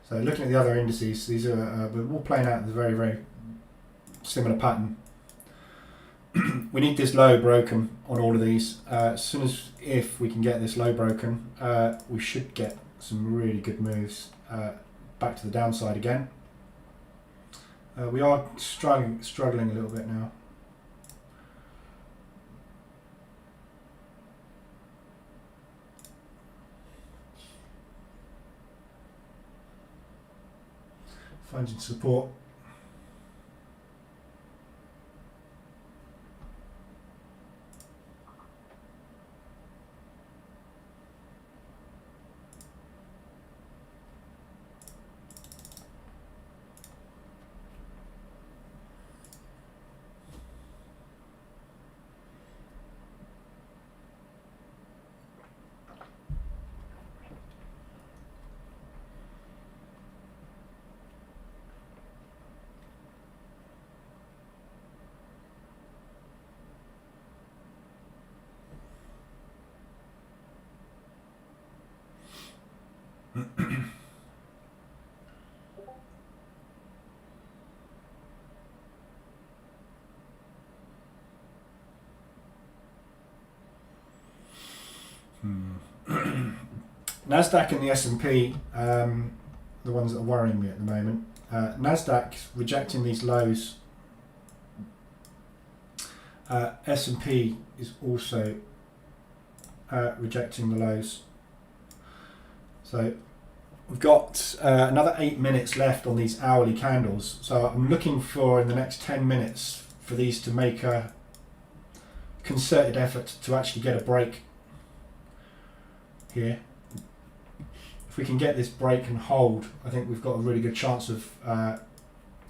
So looking at the other indices, these are we're all playing out the very, very similar pattern. We need this low broken on all of these. As soon as if we can get this low broken, we should get some really good moves back to the downside again. We are struggling a little bit now. Finding support. Nasdaq and the S&P, the ones that are worrying me at the moment. Nasdaq rejecting these lows. S&P is also rejecting the lows. So We've got another 8 minutes left on these hourly candles, so I'm looking for in the next 10 minutes for these to make a concerted effort to actually get a break here. If we can get this break and hold, I think we've got a really good chance of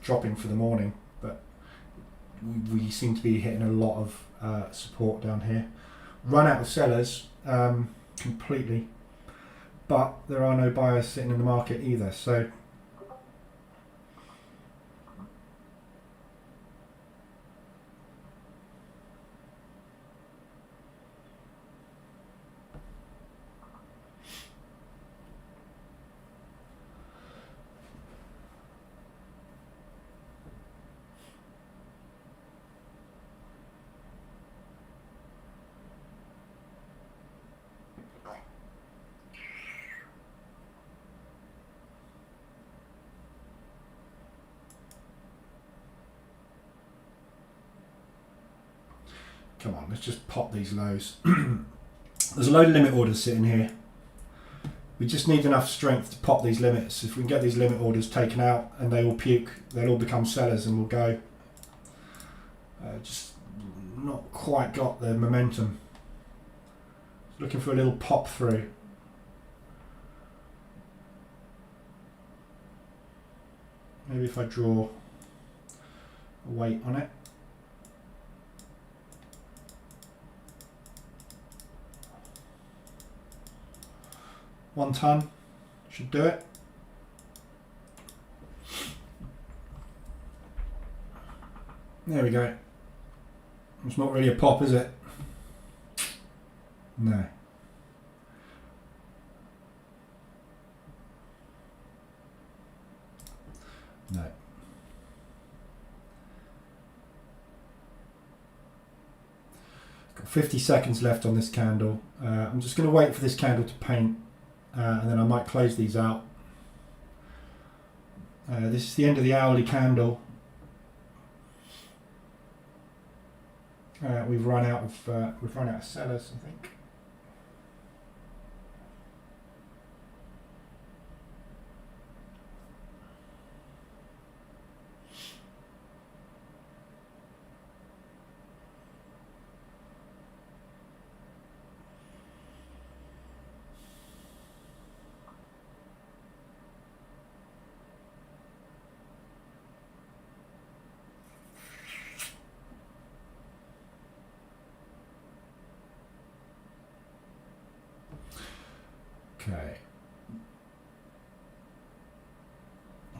dropping for the morning, but we seem to be hitting a lot of support down here. Run out of sellers completely, but there are no buyers sitting in the market either, so come on, let's just pop these lows. There's a load of limit orders sitting here. We just need enough strength to pop these limits. If we can get these limit orders taken out and they all puke, they'll all become sellers and we'll go. Just not quite got the momentum. Looking for a little pop through. Maybe if I draw a weight on it. One ton should do it. There we go. It's not really a pop, is it? No. No. Got 50 seconds left on this candle. I'm just going to wait for this candle to paint. And then I might close these out. This is the end of the hourly candle. We've run out of sellers, I think.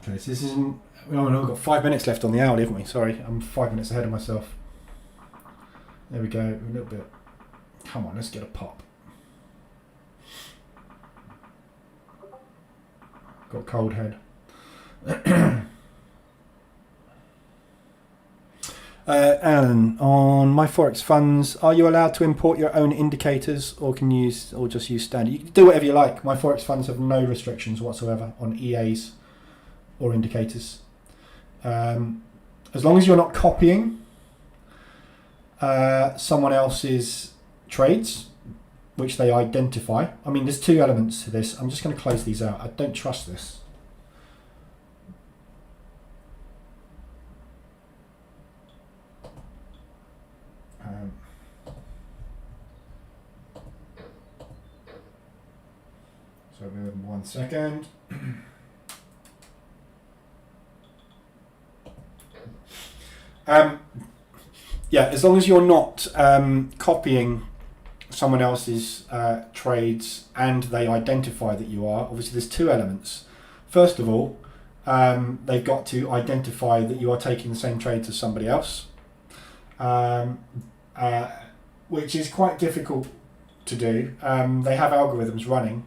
Okay, so this isn't... Oh no, we've got 5 minutes left on the hourly, haven't we? Sorry, I'm 5 minutes ahead of myself. There we go, a little bit. Come on, let's get a pop. Got a cold head. Alan, on my Forex funds, are you allowed to import your own indicators, or just use standard? You can do whatever you like. My Forex funds have no restrictions whatsoever on EAs or indicators. As long as you're not copying someone else's trades, which they identify. I mean, there's two elements to this. I'm just going to close these out. I don't trust this. So 1 second. Yeah, as long as you're not copying someone else's trades and they identify that you are, obviously there's two elements. First of all, they've got to identify that you are taking the same trades as somebody else, which is quite difficult to do. They have algorithms running.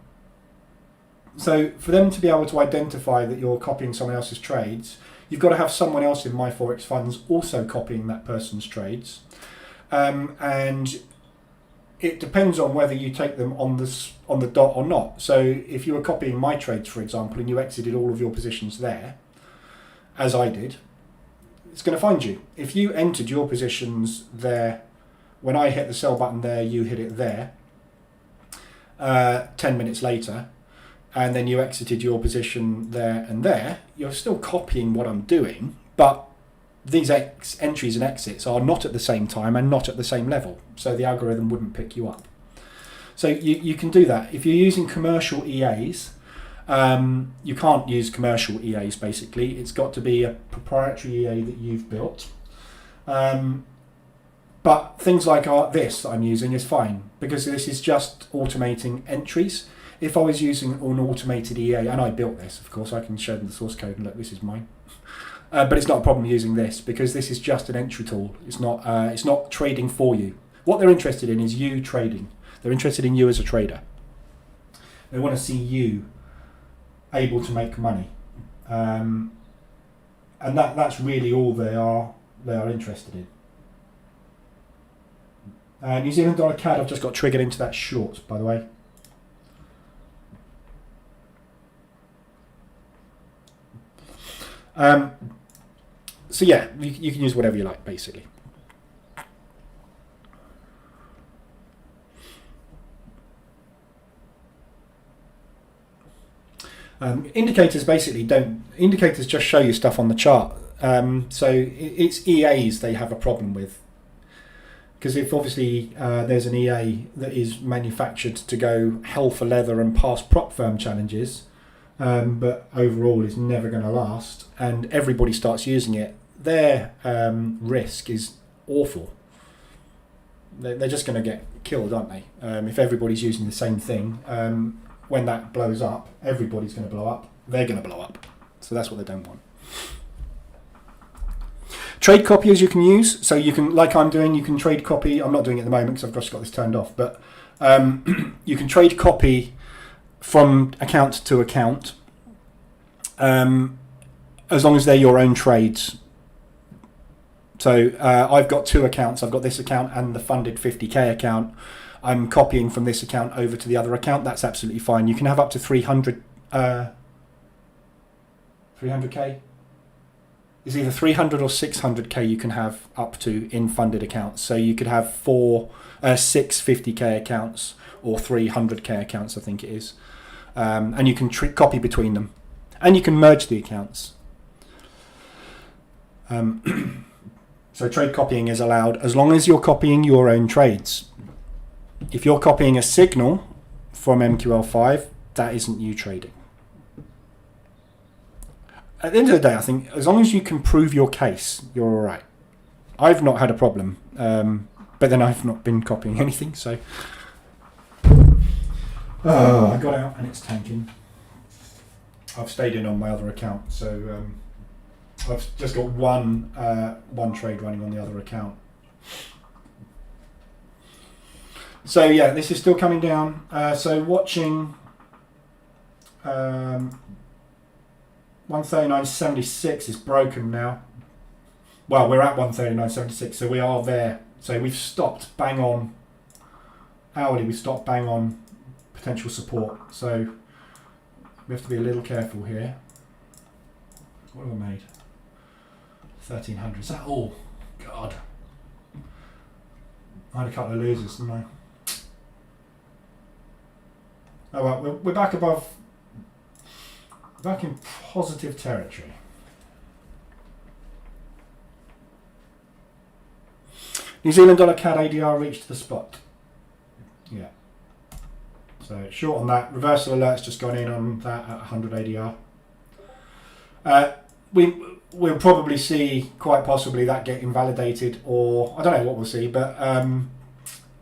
So for them to be able to identify that you're copying someone else's trades, you've got to have someone else in my Forex funds also copying that person's trades. And it depends on whether you take them on the dot or not. So if you were copying my trades, for example, and you exited all of your positions there, as I did, it's going to find you. If you entered your positions there, when I hit the sell button there, you hit it there, 10 minutes later, and then you exited your position there and there, you're still copying what I'm doing, but these entries and exits are not at the same time and not at the same level, so the algorithm wouldn't pick you up. So you can do that. If you're using commercial EAs, you can't use commercial EAs basically. It's got to be a proprietary EA that you've built. But things like this that I'm using is fine, because this is just automating entries. If I was using an automated EA, and I built this, of course, I can show them the source code and look, this is mine. But it's not a problem using this, because this is just an entry tool. It's not trading for you. What they're interested in is you trading. They're interested in you as a trader. They want to see you able to make money, and that's really all they are interested in. New Zealand dollar CAD, I've just got triggered into that short, by the way. So yeah, you can use whatever you like, basically. Indicators basically indicators just show you stuff on the chart. So it's EAs they have a problem with. Because if obviously there's an EA that is manufactured to go hell for leather and pass prop firm challenges, but overall is never going to last, and everybody starts using it, their risk is awful. They're just going to get killed, aren't they? If everybody's using the same thing, when that blows up, everybody's going to blow up. They're going to blow up. So that's what they don't want. Trade copiers you can use. So you can, like I'm doing, you can trade copy. I'm not doing it at the moment because I've just got this turned off. But you can trade copy from account to account, as long as they're your own trades. So I've got two accounts. I've got this account and the funded 50k account. I'm copying from this account over to the other account. That's absolutely fine. You can have up to 300k. It's either 300 or 600k you can have up to in funded accounts. So you could have six 50k accounts or 300k accounts, I think it is. And you can copy between them. And you can merge the accounts. So trade copying is allowed as long as you're copying your own trades. If you're copying a signal from MQL5, that isn't you trading. At the end of the day, I think as long as you can prove your case, you're all right. I've not had a problem, but then I've not been copying anything, so... I got out and it's tanking. I've stayed in on my other account, so I've just got one trade running on the other account. So yeah, this is still coming down. So watching 139.76 is broken now. Well, we're at 139.76, so we are there. So we've stopped bang on hourly. We stopped bang on potential support. So we have to be a little careful here. What have I made? 1,300. Is that all? God. I had a couple of losers, didn't I? Oh well, we're back above, back in positive territory. New Zealand dollar CAD ADR reached the spot. Yeah. So short on that. Reversal alert's just gone in on that at 100 ADR. We'll probably see quite possibly that get invalidated, or I don't know what we'll see, but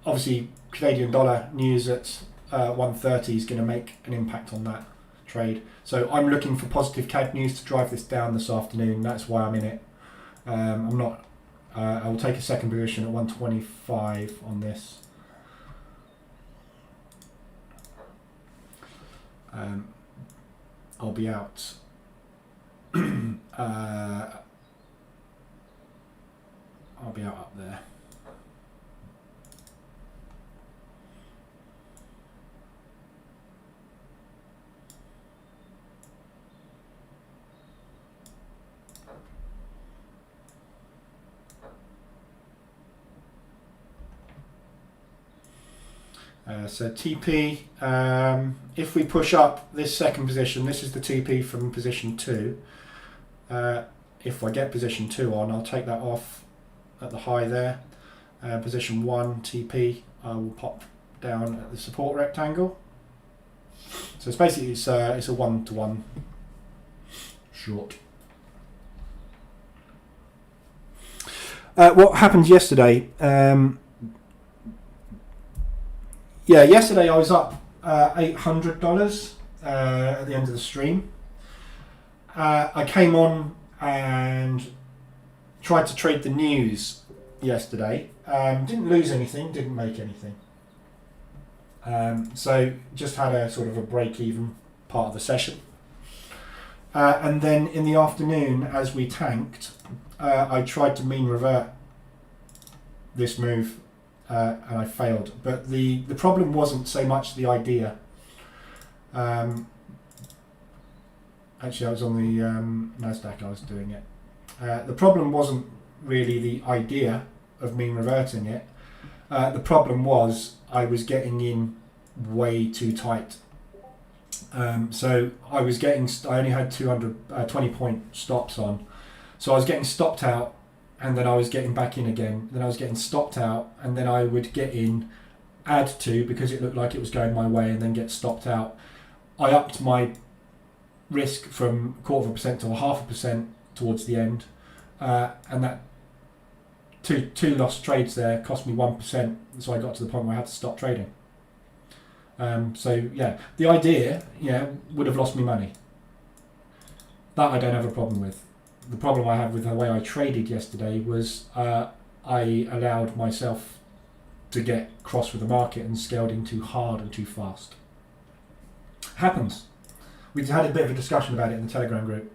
obviously Canadian dollar news at 130 is going to make an impact on that trade. So I'm looking for positive CAD news to drive this down this afternoon. That's why I'm in it. I'm not. I will take a second position at 125 on this. I'll be out. I'll be out up there. So TP, if we push up this second position, this is the TP from position 2. If I get position 2 on, I'll take that off at the high there. Position 1 TP, I will pop down at the support rectangle. So it's basically it's a 1-to-1 short. What happened yesterday? Yesterday I was up $800 at the end of the stream. I came on and tried to trade the news yesterday. Didn't lose anything, didn't make anything. So just had a sort of a break-even part of the session. And then in the afternoon, as we tanked, I tried to mean revert this move and I failed. But the problem wasn't so much the idea. Actually, I was on the Nasdaq, I was doing it. The problem wasn't really the idea of mean reverting it. The problem was I was getting in way too tight. So I was getting, I only had 20 point stops on. So I was getting stopped out and then I was getting back in again. Then I was getting stopped out and then I would get in, add to because it looked like it was going my way and then get stopped out. I upped my risk from 0.25% to 0.5% towards the end. And that two lost trades there cost me 1%. So I got to the point where I had to stop trading. So yeah, the idea, would have lost me money. That I don't have a problem with. The problem I have with the way I traded yesterday was I allowed myself to get cross with the market and scaled in too hard and too fast. Happens. We had a bit of a discussion about it in the Telegram group.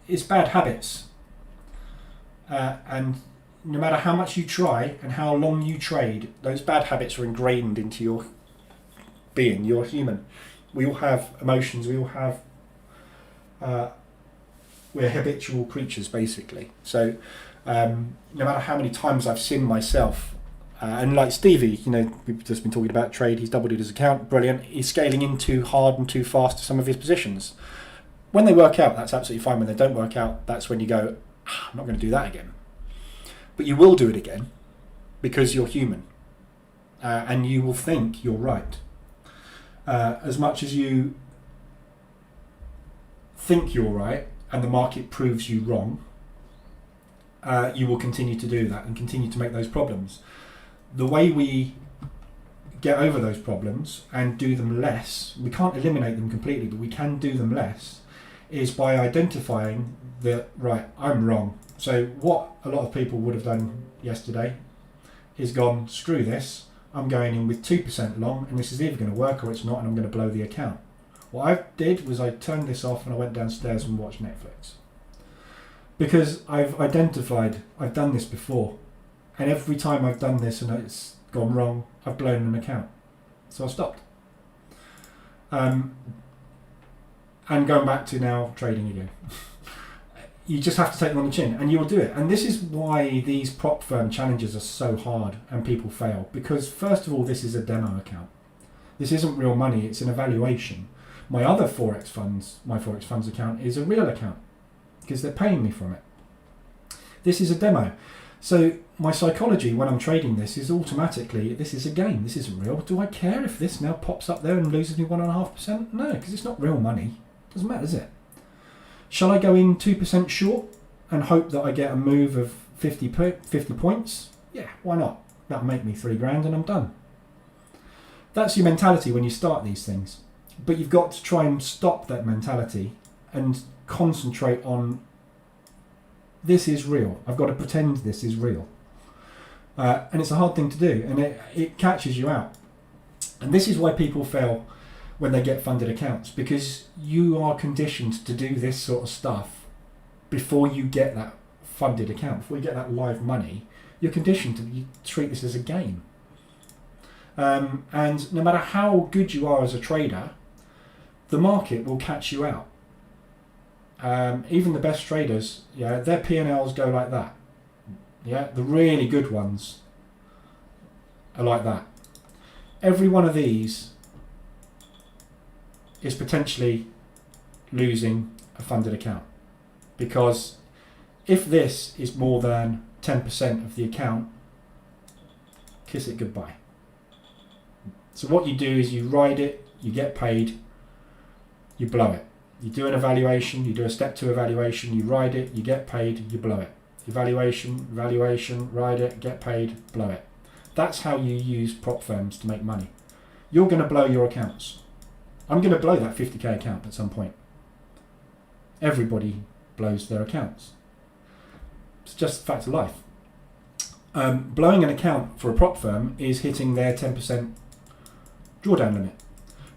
It's bad habits. And no matter how much you try and how long you trade, those bad habits are ingrained into your being. You're human. We all have emotions. We all have. We're habitual creatures, basically. So, no matter how many times I've sinned myself, and like Stevie, we've just been talking about trade. He's doubled his account. Brilliant. He's scaling in too hard and too fast to some of his positions. When they work out, that's absolutely fine. When they don't work out, that's when you go, I'm not going to do that again. But you will do it again because you're human, and you will think you're right. As much as you think you're right and the market proves you wrong, you will continue to do that and continue to make those problems. The way we get over those problems and do them less, we can't eliminate them completely, but we can do them less, is by identifying that, right, I'm wrong. So what a lot of people would have done yesterday is gone, screw this, I'm going in with 2% long and this is either going to work or it's not and I'm going to blow the account. What I did was I turned this off and I went downstairs and watched Netflix. Because I've identified, I've done this before, and every time I've done this and it's gone wrong, I've blown an account. So I stopped. And going back to now trading again. You just have to take them on the chin and you'll do it. And this is why these prop firm challenges are so hard and people fail. Because first of all, this is a demo account. This isn't real money, it's an evaluation. My other Forex funds, my Forex funds account is a real account because they're paying me from it. This is a demo. So my psychology when I'm trading this is automatically, this is a game, this isn't real. Do I care if this now pops up there and loses me 1.5%? No, because it's not real money. Doesn't matter, does it? Shall I go in 2% short and hope that I get a move of 50 points? Yeah, why not? That'll make me $3,000 and I'm done. That's your mentality when you start these things. But you've got to try and stop that mentality and concentrate on this is real. I've got to pretend this is real. And it's a hard thing to do and it catches you out. And this is why people fail when they get funded accounts, because you are conditioned to do this sort of stuff before you get that funded account, before you get that live money. You're conditioned to treat this as a game. And no matter how good you are as a trader, the market will catch you out. Even the best traders, their P&Ls go like that. The really good ones are like that. every one of these is potentially losing a funded account, because if this is more than 10% of the account, kiss it goodbye. So what you do is you ride it, you get paid, you blow it. You do an evaluation, you do a step 2 evaluation, you ride it, you get paid, you blow it. Evaluation, ride it, get paid, blow it. That's how you use prop firms to make money. You're going to blow your accounts. I'm going to blow that 50k account at some point. Everybody blows their accounts. It's just a fact of life. Blowing an account for a prop firm is hitting their 10% drawdown limit.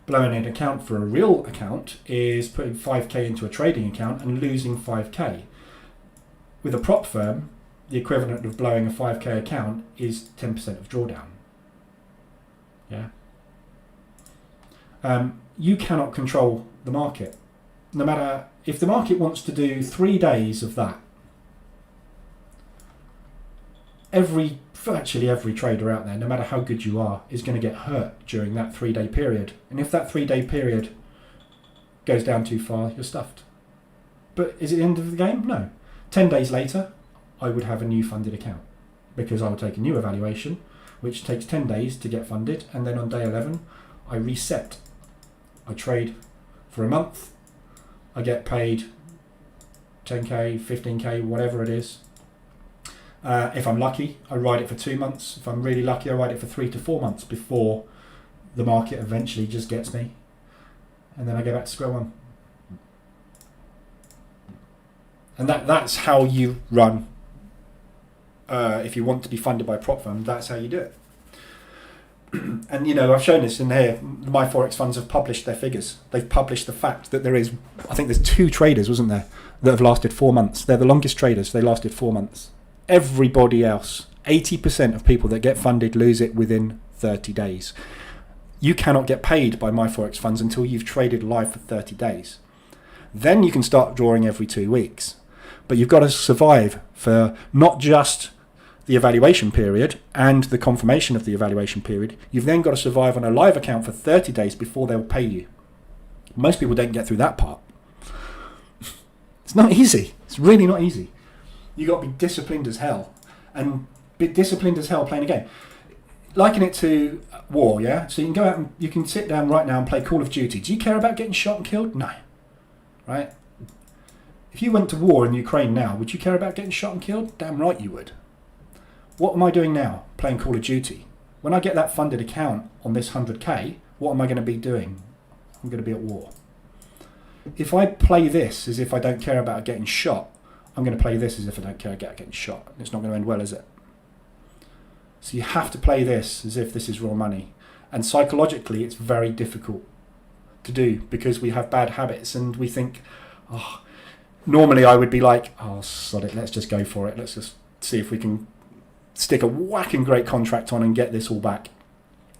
Blowing an account for a real account is putting 5k into a trading account and losing 5k. With a prop firm, the equivalent of blowing a 5k account is 10% of drawdown. Yeah. You cannot control the market. No matter if the market wants to do 3 days of that, virtually every trader out there, no matter how good you are, is going to get hurt during that 3-day period. And if that 3-day period goes down too far, you're stuffed. But is it the end of the game? No. 10 days later, I would have a new funded account, because I would take a new evaluation, which takes 10 days to get funded, and then on day 11, I reset. I trade for a month, I get paid 10k, 15k, whatever it is. If I'm lucky, I ride it for 2 months. If I'm really lucky, I ride it for 3 to 4 months before the market eventually just gets me. And then I go back to square one. And that's how you run. If you want to be funded by a prop firm, that's how you do it. And I've shown this in here. My Forex funds have published their figures. They've published the fact that I think there's 2 traders, wasn't there, that have lasted 4 months. They're the longest traders. They lasted 4 months. Everybody else, 80% of people that get funded lose it within 30 days. You cannot get paid by my Forex funds until you've traded live for 30 days. Then you can start drawing every 2 weeks. But you've got to survive for not just the evaluation period and the confirmation of the evaluation period. You've then got to survive on a live account for 30 days before they'll pay you. Most people don't get through that part. It's not easy. It's really not easy. You've got to be disciplined as hell. And be disciplined as hell playing a game. Liken it to war, yeah? So you can go out and you can sit down right now and play Call of Duty. Do you care about getting shot and killed? No. Right? If you went to war in Ukraine now, would you care about getting shot and killed? Damn right you would. What am I doing now? Playing Call of Duty. When I get that funded account on this 100k, what am I going to be doing? I'm going to be at war. If I play this as if I don't care about getting shot, I'm going to play this as if I don't care about getting shot. It's not going to end well, is it? So you have to play this as if this is real money. And psychologically, it's very difficult to do because we have bad habits and we think, normally I would be like, sod it, let's just go for it. Let's just see if we can stick a whacking great contract on and get this all back.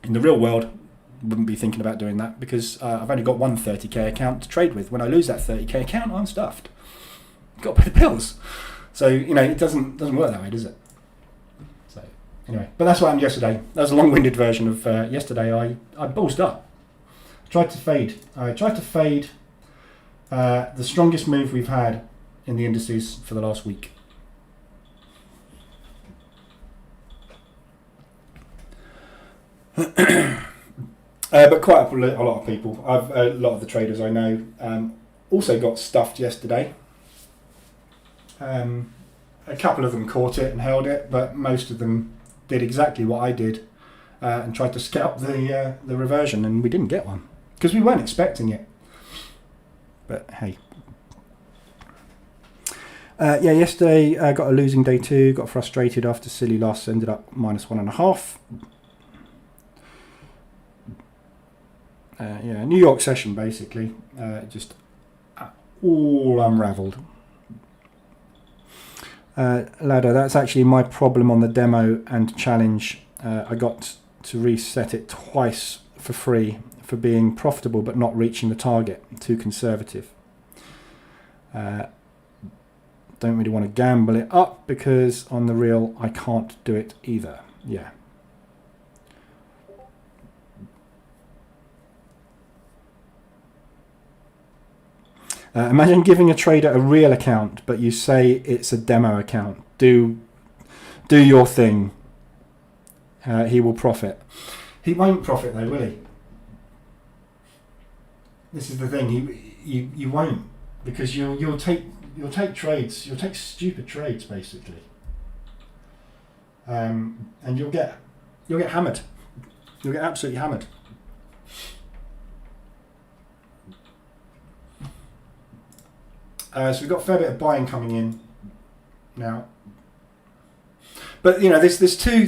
In the real world, wouldn't be thinking about doing that because I've only got one 30k account to trade with. When I lose that 30k account, I'm stuffed. Got to pay the bills. So, it doesn't work that way, does it? So, anyway, but that's what happened yesterday. That was a long-winded version of yesterday. I ballsed up. I tried to fade the strongest move we've had in the indices for the last week. But quite a lot of people, a lot of the traders I know also got stuffed yesterday. A couple of them caught it and held it, but most of them did exactly what I did and tried to scalp the reversion, and we didn't get one because we weren't expecting it. But hey. Yesterday I got a losing day too, got frustrated after silly loss, ended up -1.5. New York session basically, just all unravelled. Ladder, that's actually my problem on the demo and challenge. I got to reset it twice for free for being profitable but not reaching the target. Too conservative. Don't really want to gamble it up because on the real I can't do it either. Yeah. Imagine giving a trader a real account, but you say it's a demo account. Do your thing. He will profit. He won't profit though, will he? This is the thing. You won't, because you'll take trades. You'll take stupid trades basically, and you'll get hammered. You'll get absolutely hammered. So we've got a fair bit of buying coming in now, but there's two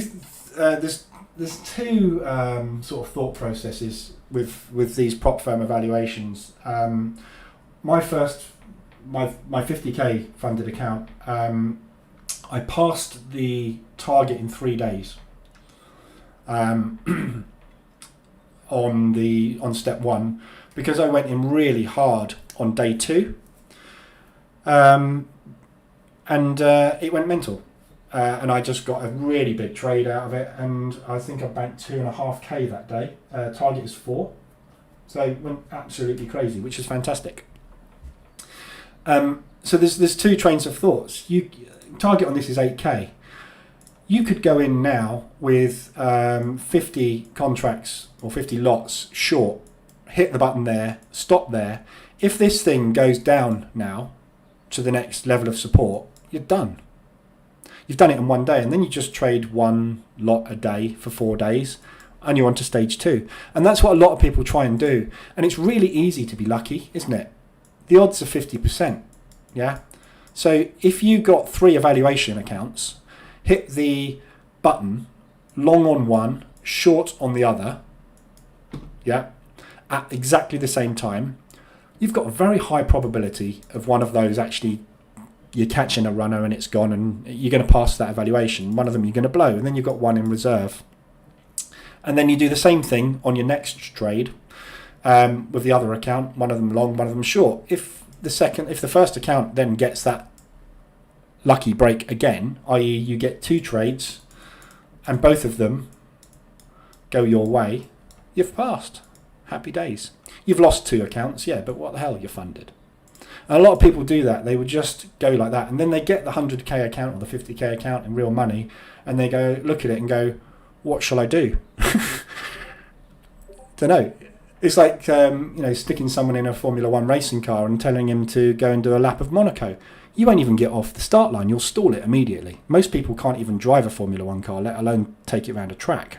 sort of thought processes with these prop firm evaluations. My 50k funded account, I passed the target in 3 days on step 1, because I went in really hard on day 2. And it went mental, and I just got a really big trade out of it, and I think I banked 2.5k that day. Target is 4, so it went absolutely crazy, which is fantastic. So there's two trains of thoughts. Target on this is 8k. You could go in now with 50 contracts or 50 lots short, hit the button there, stop there. If this thing goes down now to the next level of support, you're done. You've done it in 1 day, and then you just trade 1 lot a day for 4 days, and you're on to stage 2. And that's what a lot of people try and do. And it's really easy to be lucky, isn't it? The odds are 50%. Yeah. So if you got 3 evaluation accounts, hit the button, long on one, short on the other, yeah, at exactly the same time, you've got a very high probability of one of those actually, you're catching a runner and it's gone, and you're going to pass that evaluation. One of them you're going to blow, and then you've got one in reserve. And then you do the same thing on your next trade with the other account, one of them long, one of them short. If the first account then gets that lucky break again, i.e. you get 2 trades and both of them go your way, you've passed. Happy days. You've lost 2 accounts, yeah, but what the hell, you're funded. And a lot of people do that. They would just go like that, and then they get the 100k account or the 50k account in real money, and they go look at it and go, what shall I do? Don't know. It's like sticking someone in a Formula 1 racing car and telling him to go and do a lap of Monaco. You won't even get off the start line. You'll stall it immediately. Most people can't even drive a Formula 1 car, let alone take it around a track.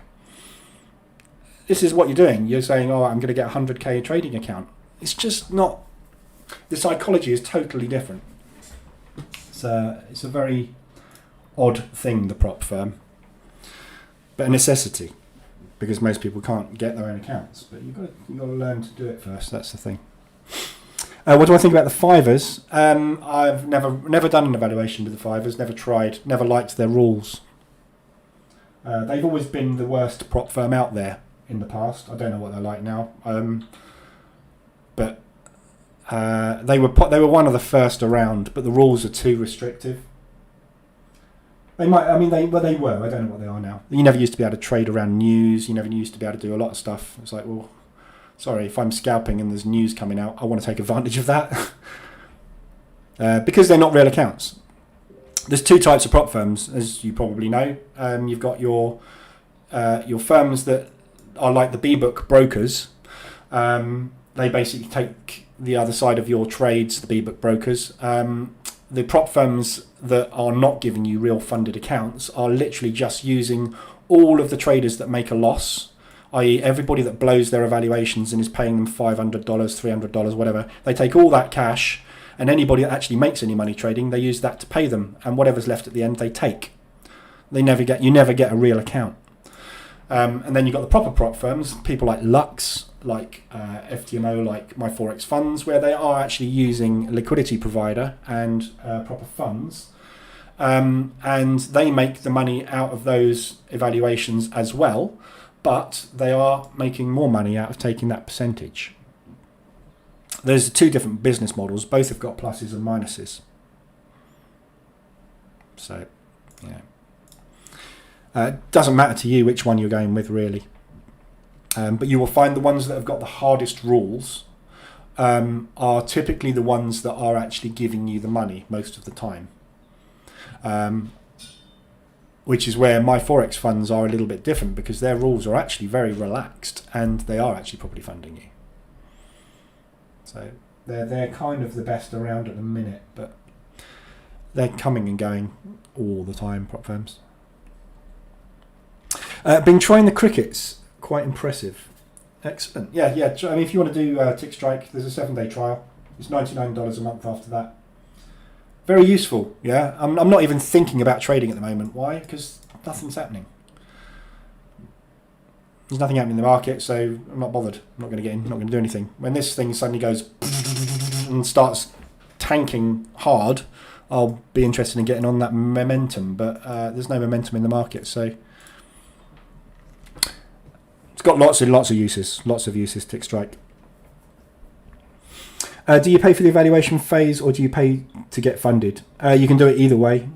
This is what you're doing. You're saying, oh, I'm going to get a 100k trading account. It's just not. The psychology is totally different. It's a very odd thing, the prop firm. But a necessity, because most people can't get their own accounts. But you've got to learn to do it first. That's the thing. What do I think about the fivers? I've never done an evaluation with the fivers. Never tried. Never liked their rules. They've always been the worst prop firm out there in the past. I don't know what they're like now. But they were one of the first around. But the rules are too restrictive. They might. I mean, they were. I don't know what they are now. You never used to be able to trade around news. You never used to be able to do a lot of stuff. It's like, well, sorry, if I'm scalping and there's news coming out, I want to take advantage of that. Because they're not real accounts. There's 2 types of prop firms, as you probably know. You've got your firms that are like the B-book brokers. They basically take the other side of your trades, the B-book brokers. The prop firms that are not giving you real funded accounts are literally just using all of the traders that make a loss, i.e. everybody that blows their evaluations and is paying them $500, $300, whatever. They take all that cash, and anybody that actually makes any money trading, they use that to pay them, and whatever's left at the end, they take. You never get a real account. And then you've got the proper prop firms, people like Lux, like FTMO, like My Forex Funds, where they are actually using a liquidity provider and proper funds. And they make the money out of those evaluations as well, but they are making more money out of taking that percentage. There's 2 different business models. Both have got pluses and minuses. So, it doesn't matter to you which one you're going with, really. But you will find the ones that have got the hardest rules are typically the ones that are actually giving you the money most of the time. Which is where my Forex funds are a little bit different, because their rules are actually very relaxed and they are actually probably funding you. So they're kind of the best around at the minute, but they're coming and going all the time, prop firms. Been trying the crickets, quite impressive. Excellent. Yeah. I mean, if you want to do Tick Strike, there's a 7-day trial. It's $99 a month after that. Very useful, yeah. I'm not even thinking about trading at the moment. Why? Because nothing's happening. There's nothing happening in the market, so I'm not bothered. I'm not going to get in. I'm not going to do anything. When this thing suddenly goes and starts tanking hard, I'll be interested in getting on that momentum. But there's no momentum in the market, so it's got lots of uses. Lots of uses. Tick Strike. Do you pay for the evaluation phase, or do you pay to get funded? You can do it either way.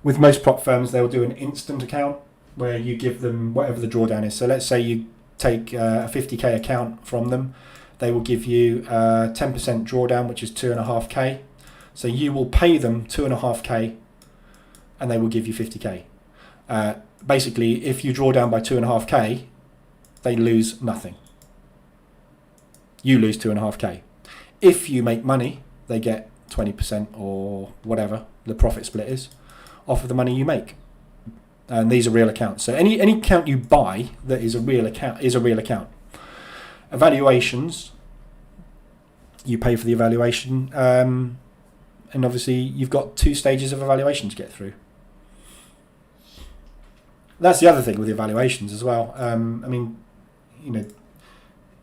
With most prop firms, they'll do an instant account where you give them whatever the drawdown is. So let's say you take a 50k account from them. They will give you 10% drawdown, which is 2.5k. So you will pay them 2.5k and they will give you 50k. Basically, if you draw down by 2.5k, they lose nothing. You lose 2.5k. If you make money, they get 20% or whatever the profit split is off of the money you make. And these are real accounts. So any account you buy that is a real account is a real account. Evaluations, you pay for the evaluation, and obviously you've got 2 stages of evaluation to get through. That's the other thing with the evaluations as well. I mean, you know,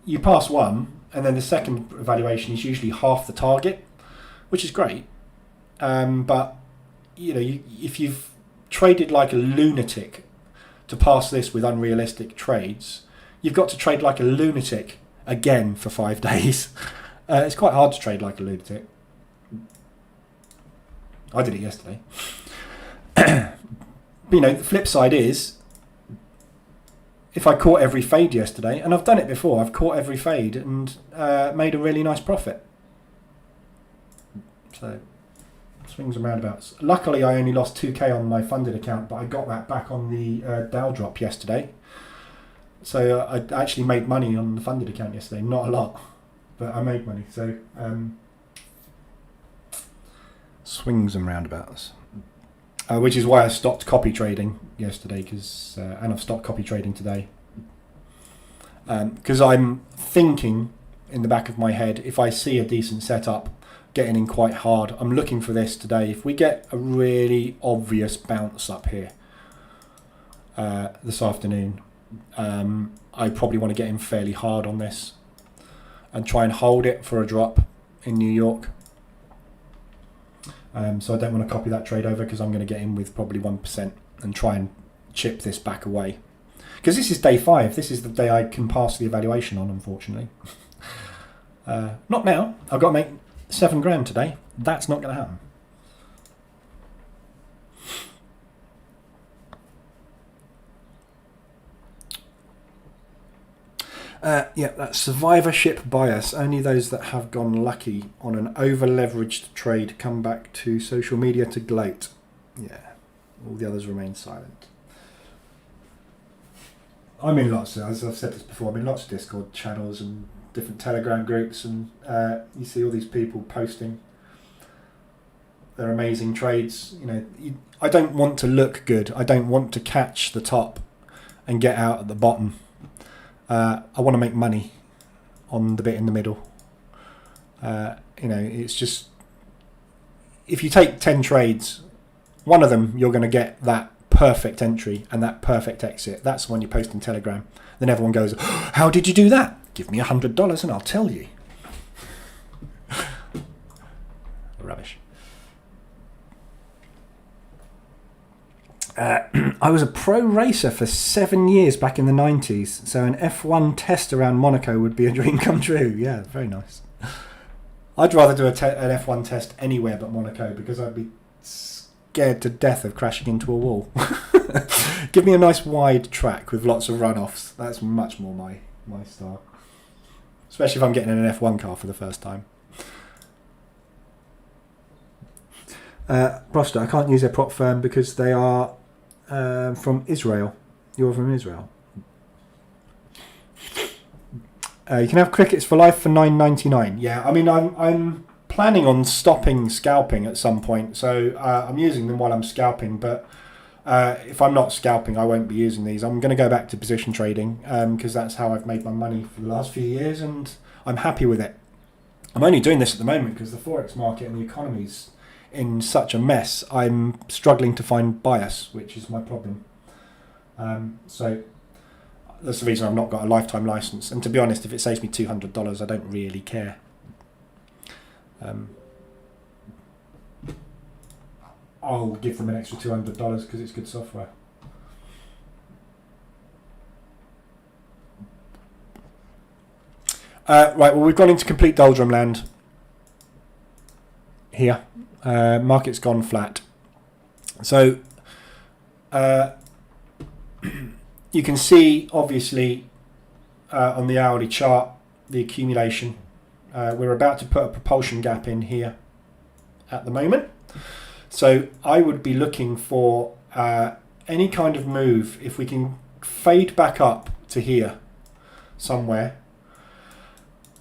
you pass one, and then the second evaluation is usually half the target, which is great. But you know, if you've traded like a lunatic to pass this with unrealistic trades, you've got to trade like a lunatic again for 5 days. It's quite hard to trade like a lunatic. I did it yesterday. But, you know, the flip side is, if I caught every fade yesterday, and I've done it before, I've caught every fade and made a really nice profit. So, swings and roundabouts. Luckily, I only lost 2k on my funded account, but I got that back on the Dow drop yesterday. So I actually made money on the funded account yesterday. Not a lot, but I made money. So swings and roundabouts. Which is why I stopped copy trading yesterday, and I've stopped copy trading today. Because I'm thinking in the back of my head, if I see a decent setup getting in quite hard, I'm looking for this today. If we get a really obvious bounce up here this afternoon, I probably want to get in fairly hard on this and try and hold it for a drop in New York. So I don't want to copy that trade over, because I'm going to get in with probably 1% and try and chip this back away. Because this is day 5. This is the day I can pass the evaluation on, unfortunately. Not now. I've got to make 7 grand today. That's not going to happen. Yeah, that's survivorship bias. Only those that have gone lucky on an over-leveraged trade come back to social media to gloat. Yeah, all the others remain silent. I'm in lots, as I've said this before, I'm in lots of Discord channels and different Telegram groups, and you see all these people posting their amazing trades. You know, I don't want to look good. I don't want to catch the top and get out at the bottom. I want to make money on the bit in the middle. You know, it's just, if you take 10 trades, one of them you're going to get that perfect entry and that perfect exit. That's the one you post in Telegram. Then everyone goes, oh, how did you do that? Give me $100 and I'll tell you. Rubbish. I was a pro racer for 7 years back in the 90s, so an F1 test around Monaco would be a dream come true. Yeah, very nice. I'd rather do an F1 test anywhere but Monaco, because I'd be scared to death of crashing into a wall. Give me a nice wide track with lots of runoffs. That's much more my style. especially if I'm getting in an F1 car for the first time. Broster, I can't use their prop firm because they are from Israel. You're from Israel. You can have crickets for life for $9.99. Yeah, I mean, I'm planning on stopping scalping at some point, so I'm using them while I'm scalping. But if I'm not scalping, I won't be using these. I'm going to go back to position trading because that's how I've made my money for the last few years, and I'm happy with it. I'm only doing this at the moment because the Forex market and the economy's in such a mess. I'm struggling to find bias, which is my problem. So that's the reason I've not got a lifetime license. And to be honest, if it saves me $200, I don't really care. I'll give them an extra $200 because it's good software. Right, well, we've gone into complete doldrum land here. Market's gone flat. So you can see, obviously, on the hourly chart, the accumulation. We're about to put a propulsion gap in here at the moment. So I would be looking for any kind of move. If we can fade back up to here somewhere,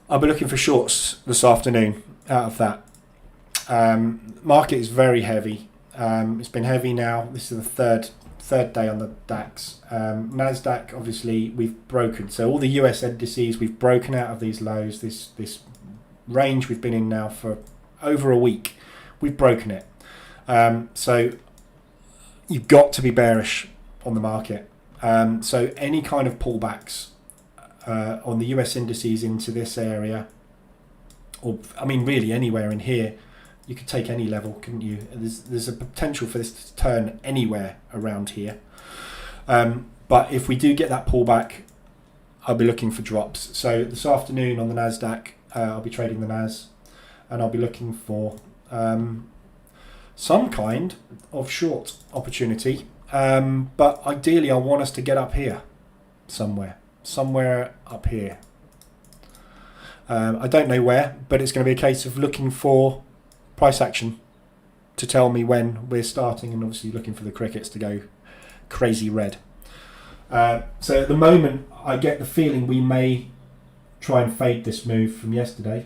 I'll be looking for shorts this afternoon out of that. Market is very heavy. It's been heavy now. This is the third day on the DAX. Nasdaq, obviously, we've broken. So all the US indices, we've broken out of these lows. This range we've been in now for over a week. We've broken it. So you've got to be bearish on the market. So any kind of pullbacks on the US indices into this area, or I mean really anywhere in here, you could take any level, couldn't you? There's a potential for this to turn anywhere around here. But if we do get that pullback, I'll be looking for drops. So this afternoon on the Nasdaq, I'll be trading the Nas, and I'll be looking for some kind of short opportunity. But ideally, I want us to get up here somewhere up here. I don't know where, but it's going to be a case of looking for price action to tell me when we're starting, and obviously looking for the crickets to go crazy red. So at the moment, I get the feeling we may try and fade this move from yesterday.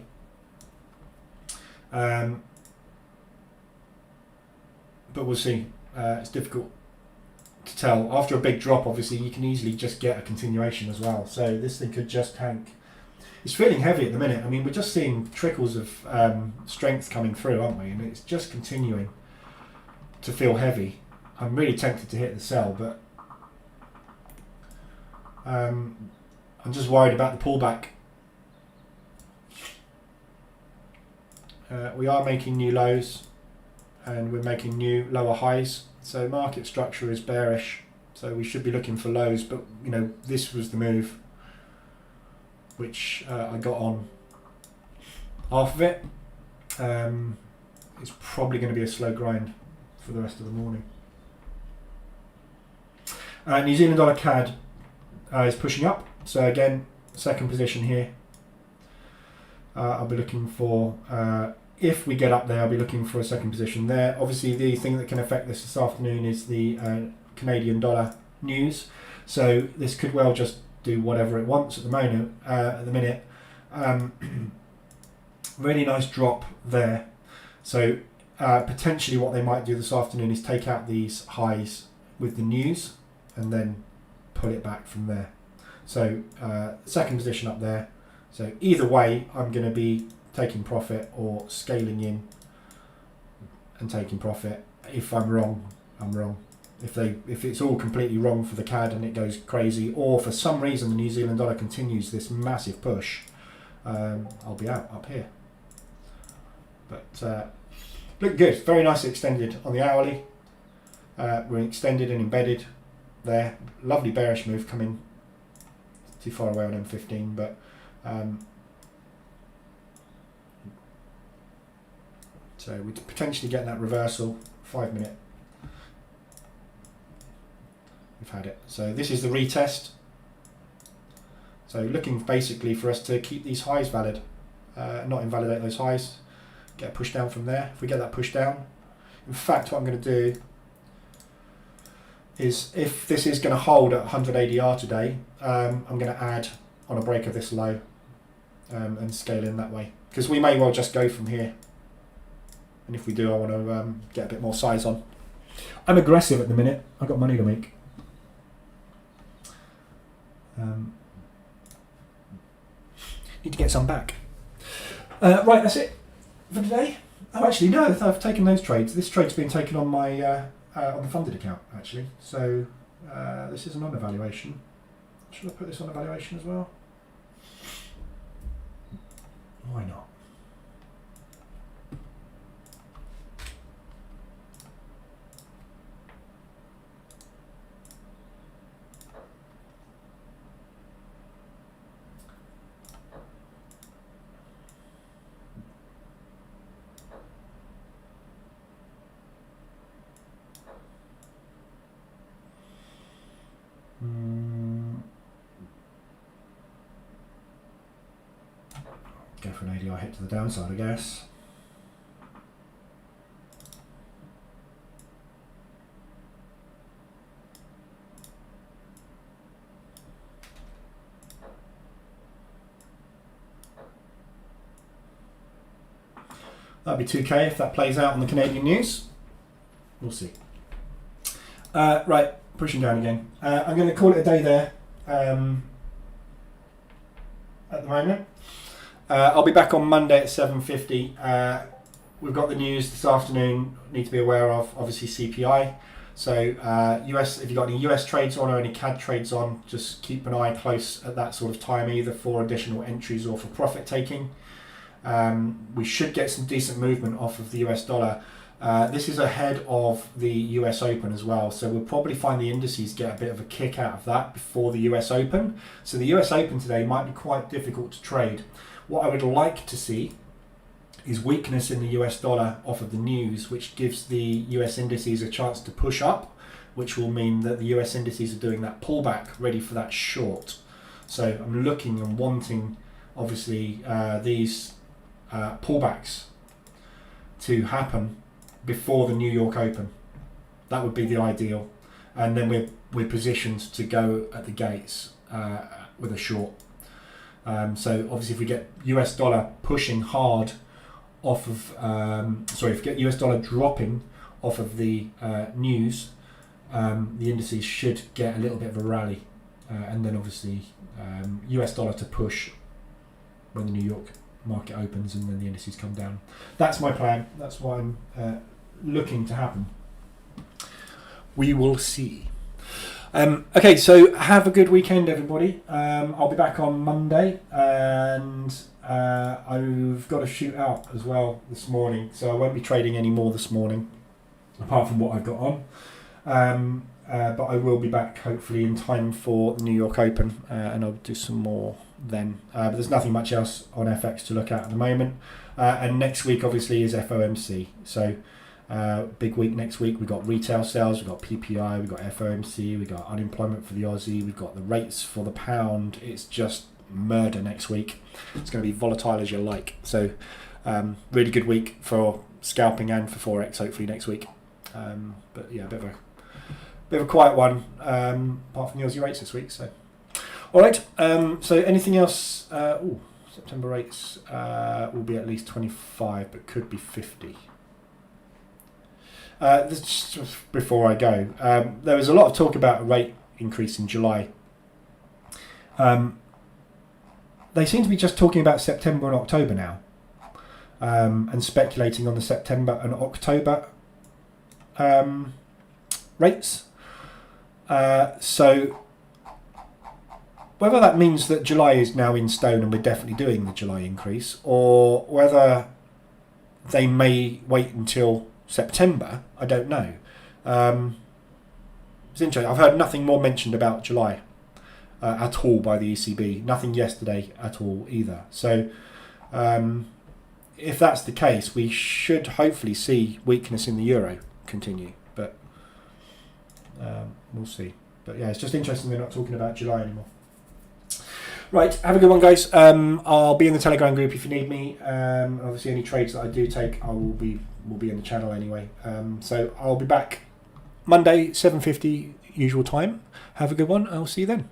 But we'll see. It's difficult to tell. After a big drop, obviously, you can easily just get a continuation as well. So this thing could just tank. It's feeling heavy at the minute. I mean, we're just seeing trickles of strength coming through, aren't we? And it's just continuing to feel heavy. I'm really tempted to hit the sell, but I'm just worried about the pullback. We are making new lows, and we're making new lower highs. So market structure is bearish. So we should be looking for lows, but you know, this was the move which I got on half of it. It's probably going to be a slow grind for the rest of the morning. New Zealand dollar CAD is pushing up. So again, second position here. I'll be looking for, if we get up there, I'll be looking for a second position there. Obviously, the thing that can affect this afternoon is the Canadian dollar news. So this could well just do whatever it wants at the moment. At the minute, really nice drop there. So potentially, what they might do this afternoon is take out these highs with the news and then pull it back from there. So second position up there. So either way, I'm going to be taking profit or scaling in and taking profit. If I'm wrong, I'm wrong. If it's all completely wrong for the CAD and it goes crazy, or for some reason the New Zealand dollar continues this massive push, I'll be out up here. But look good, very nicely extended on the hourly. We're extended and embedded there. Lovely bearish move coming. Too far away on M15, but so we're potentially getting that reversal. 5 minute. We've had it. So this is the retest. So looking basically for us to keep these highs valid, not invalidate those highs, get a push down from there. If we get that push down, in fact, what I'm going to do is, if this is going to hold at 100 ADR today, I'm going to add on a break of this low and scale in that way, because we may well just go from here. And if we do, I want to get a bit more size on. I'm aggressive at the minute. I've got money to make. Need to get some back. Right, that's it for today. Oh, actually, no, I've taken those trades. This trade's been taken on my on the funded account, actually. So this is an on-evaluation. Should I put this on evaluation as well? Why not? Go for an ADR hit to the downside, I guess. That'd be 2k if that plays out on the Canadian news. We'll see. Right, pushing down again. I'm going to call it a day there at the moment. I'll be back on Monday at 7:50. We've got the news this afternoon, need to be aware of, obviously CPI. So US, if you've got any US trades on or any CAD trades on, just keep an eye close at that sort of time, either for additional entries or for profit taking. We should get some decent movement off of the US dollar. This is ahead of the US Open as well, so we'll probably find the indices get a bit of a kick out of that before the US Open. So the US Open today might be quite difficult to trade. What I would like to see is weakness in the US dollar off of the news, which gives the US indices a chance to push up, which will mean that the US indices are doing that pullback, ready for that short. So I'm looking and wanting, obviously, these pullbacks to happen before the New York Open. That would be the ideal. And then we're positioned to go at the gates with a short. So obviously if we get US dollar pushing hard off of, if we get US dollar dropping off of the news, the indices should get a little bit of a rally. And then obviously US dollar to push when the New York market opens and then the indices come down. That's my plan. That's what I'm looking to happen. We will see. Okay, so have a good weekend, everybody. I'll be back on Monday, and I've got to shoot out as well this morning, so I won't be trading any more this morning, apart from what I've got on. But I will be back hopefully in time for the New York Open, and I'll do some more then. But there's nothing much else on FX to look at the moment. And next week, obviously, is FOMC. So big week next week. We've got retail sales, we've got PPI, we've got FOMC, we've got unemployment for the Aussie, we've got the rates for the pound. It's just murder next week. It's going to be volatile as you like. So really good week for scalping and for Forex, hopefully next week. But yeah, a bit of a quiet one, apart from the Aussie rates this week. So, all right. So anything else? September rates will be at least 25, but could be 50. Just before I go, there was a lot of talk about a rate increase in July. They seem to be just talking about September and October now, and speculating on the September and October rates. So whether that means that July is now in stone and we're definitely doing the July increase, or whether they may wait until September, I don't know. It's interesting. I've heard nothing more mentioned about July at all by the ECB. Nothing yesterday at all either. So if that's the case, we should hopefully see weakness in the euro continue. But we'll see. But yeah, it's just interesting they're not talking about July anymore. Right, have a good one, guys. I'll be in the Telegram group if you need me. Obviously, any trades that I do take, will be in the channel anyway. So I'll be back Monday, 7:50 usual time. Have a good one. I'll see you then.